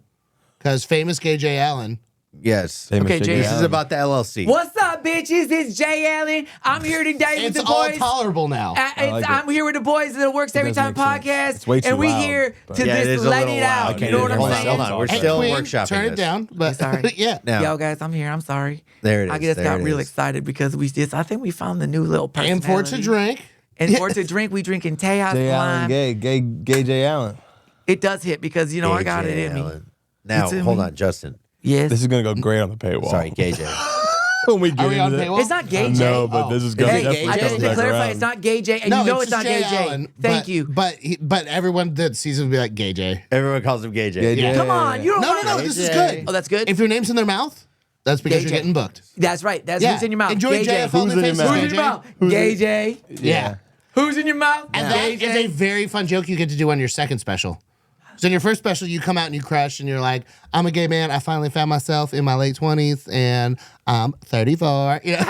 Because famous gay Jay Allen. Yes. Famous Okay, Jay Jay. This Allen. is about the LLC. What's up, bitches? It's Jay Allen. I'm here today with It's the all boys. tolerable now. like it. I'm here with the boys of the Works Every does Time make sense. podcast, It's way too and we loud, here but- to Yeah, it just is a let little it loud. out. I You can't know what even- I'm hold on, saying? hold on. We're Hey, still Queen, workshopping turn it this. down. But Sorry. yeah. Now, Yo, guys, I'm here. I'm sorry. There it I is. just There got it real is. excited because I think we found the new little personality. And for to drink. And for to drink, we drinking TEJAS Jay Allen, wine. gay Jay Allen. It does hit because you know I got Gay it J. in me. Allen. Now, It's in hold me. on, Justin. Yes. This is gonna go great on the paywall. Sorry, gay J. When we get Are we on into that. paywall? It's not gay Jay. No, but this is Is gonna it definitely gay I Jay? just come need to back clarify, around. it's not gay Jay, and No, you know it's it's not just gay Jay Jay. Allen, Thank but- you. But everyone that sees him be like gay Jay. Everyone calls him gay J. Gay Jay. Come on, you don't No, want no, no. to. This is Jay. good. Oh, that's good? If your name's in their mouth, that's because Gay you're Jay. getting booked. That's right. That's Yeah. who's in your mouth. Enjoy Gay Jay. JFL Who's in your Faces, mouth? Who's Gay in your Jay. mouth? Gay Jay. Yeah. Who's in your mouth? And Gay that is a Jay. very fun joke you get to do on your second special. So in your first special, you come out and you crush, and you're like, "I'm a gay man. I finally found myself in my late 20s, and I'm 34." Yeah,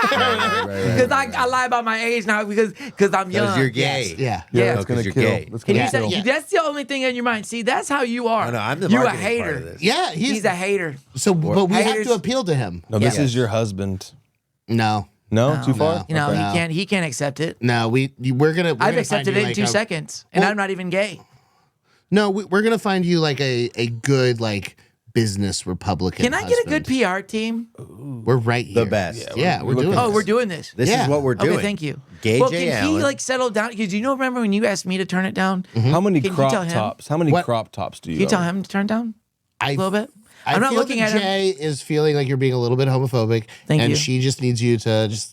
Because I lie about my age now because I'm young. Because you're gay. yeah. Yeah. That's gonna you're kill. gay. That's And gonna you said kill. that's the only thing in your mind. See, that's how you are. Oh, no, I'm the you a marketing hater. part of this. Yeah, He's a hater. So, but we have Haters- to appeal to him. No, this Yeah. is your husband. No, No, too far. You know, Okay. he can't accept it. no, we're gonna. I've accepted it in 2 seconds, and I'm not even gay. No, we're gonna find you like a good like business Republican. Can I get a good husband. PR team? We're right here. The best. Yeah, we're doing. Oh, this. we're doing this. This Yeah. is what we're doing. Okay, thank you. Gay well, J. can Allen. he like settle down? Because you know, remember when you asked me to turn it down? How many Can you crop tell him? tops? How many What- crop tops do you? Can you tell own? him to turn it down I, a little bit? I I'm not feel looking that at him. Jay is feeling like you're being a little bit homophobic, Thank and you. she just needs you to just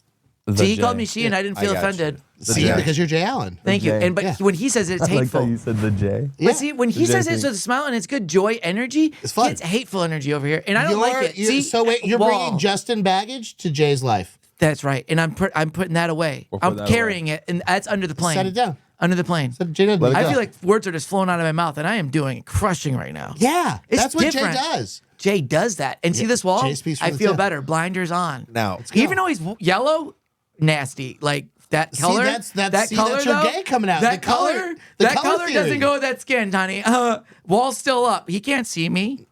See, he Jay. called me she, and I didn't feel I got you. offended. see Jay. because you're Jay Allen. Thank you. Jay. And but Yeah. when he says it, it's I like hateful. how you said the J. Yeah. But see, when he Jay says it thing. with a smile and it's good joy energy, It's fun. It's hateful energy over here, and I don't like it. See, So wait, you're wall. bringing Justin baggage to Jay's life. That's right, and I'm putting that away. We'll I'm put that carrying it, and that's under the plane. Set it down. Under the plane. So Jay doesn't Let it do I go. feel like words are just flowing out of my mouth, and I am doing crushing right now. yeah, It's that's what different. Jay does. Jay does that, and see this wall? Jay speaks from I the feel tip. better. Blinders on. Now, Even though he's yellow, nasty. Like that color. That's that that's color, your though, gay coming out. That The color- color. the That color color theory. doesn't go with that skin, honey. Wall's still up. He can't see me.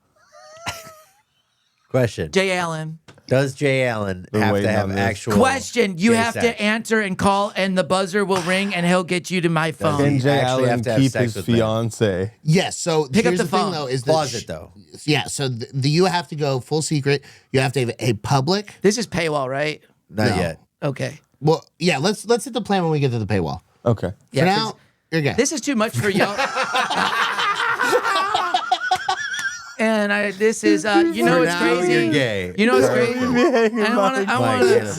Question. Jay Allen. Does Jay Allen Been have to waiting have on this. actual Question. You gay have sex? to answer and call, and the buzzer will ring, and he'll get you to my phone. Can he Jay actually Allen have to have keep sex his with men? fiance? Yes. So Pick up here's the the thing, phone. though, is that Closet, though. Yeah. So you have to go full secret. You have to have a public. This is paywall, right? Not No. yet. Okay. Well, yeah. Let's hit the plan when we get to the paywall. Okay. Yeah, For 'cause now, you're gay. this is too much for y'all. And this is, you know, For it's now, crazy. you're gay. You know, it's crazy. Mike, get him.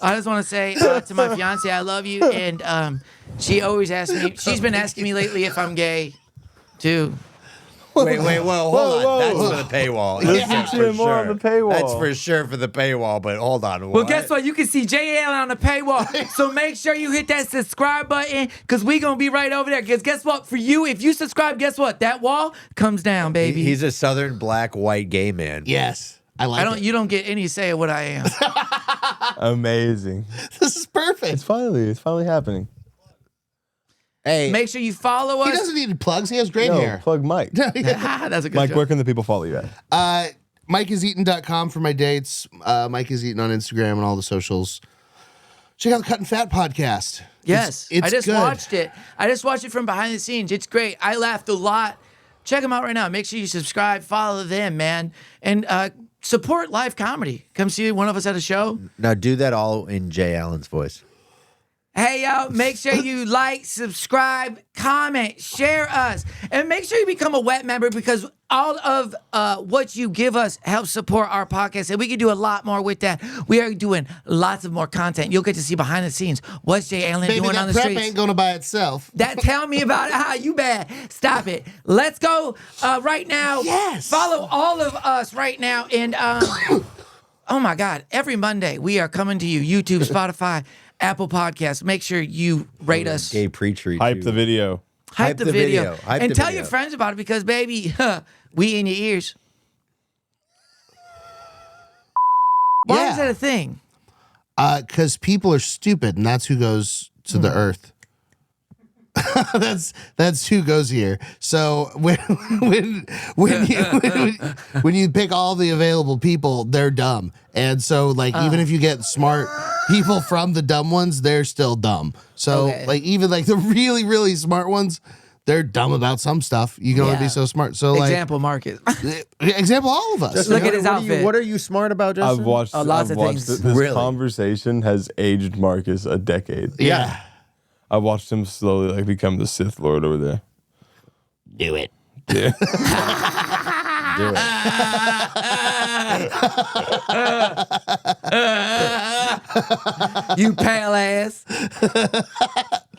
I just want to say to my fiance, I love you, and she always asks me. She's been asking me lately if I'm gay, too. Wait, whoa, hold on. whoa. That's for the paywall. Listen That's to for him more on sure. the paywall. That's for sure for the paywall, but hold on. Well, guess what? You can see Jay Allen on the paywall. So make sure you hit that subscribe button, because we going to be right over there. Because guess what? For you, if you subscribe, guess what? That wall comes down, baby. He's a southern black white gay man. Yes. I like it. You don't get any say of what I am. Amazing. This is perfect. It's finally happening. Hey, Make sure you follow He us. doesn't need plugs. He has great Yo, hair. plug Mike. That's a good Mike, joke. where can the people follow you at? MikeIsEaten.com for my dates. Mike is Eaten on Instagram and all the socials. Check out the Cut and Fat podcast. Yes, It's I just good. watched it. I just watched it from behind the scenes. It's great. I laughed a lot. Check them out right now. Make sure you subscribe, follow them, man, and support live comedy. Come see one of us at a show. now do that all in Jay Allen's voice. Hey, yo, make sure you like, subscribe, comment, share us, and make sure you become a wet member, because all of what you give us helps support our podcast, and we can do a lot more with that. We are doing lots of more content. You'll get to see behind the scenes. What's Jay Allen Baby, doing on that the prep streets? ain't gonna by itself. Tell me about it. Ah, you bad. Stop it. Let's go right now. Yes. Follow all of us right now. And oh my God, every Monday we are coming to you. YouTube, Spotify, Apple Podcasts. Make sure you rate us. Gay pre-treat. Hype the video. Hype the video. Hype And the tell video. your friends about it, because baby, we in your ears. Why is that a thing? Because people are stupid, and that's who goes to the earth. that's who goes here. So when you pick all the available people, they're dumb, and so like even if you get smart people from the dumb ones, they're still dumb. So Okay. like even like the really smart ones, they're dumb about some stuff. You can only Yeah. be so smart. So like Example, Marcus. example, all of us. Look at his outfit. What are you smart about, Justin? I've watched. lots I've of watched things. This Really? conversation has aged Marcus a decade. Yeah. I watched him slowly like become the Sith Lord over there. Do it. Yeah. Do it. You pale ass.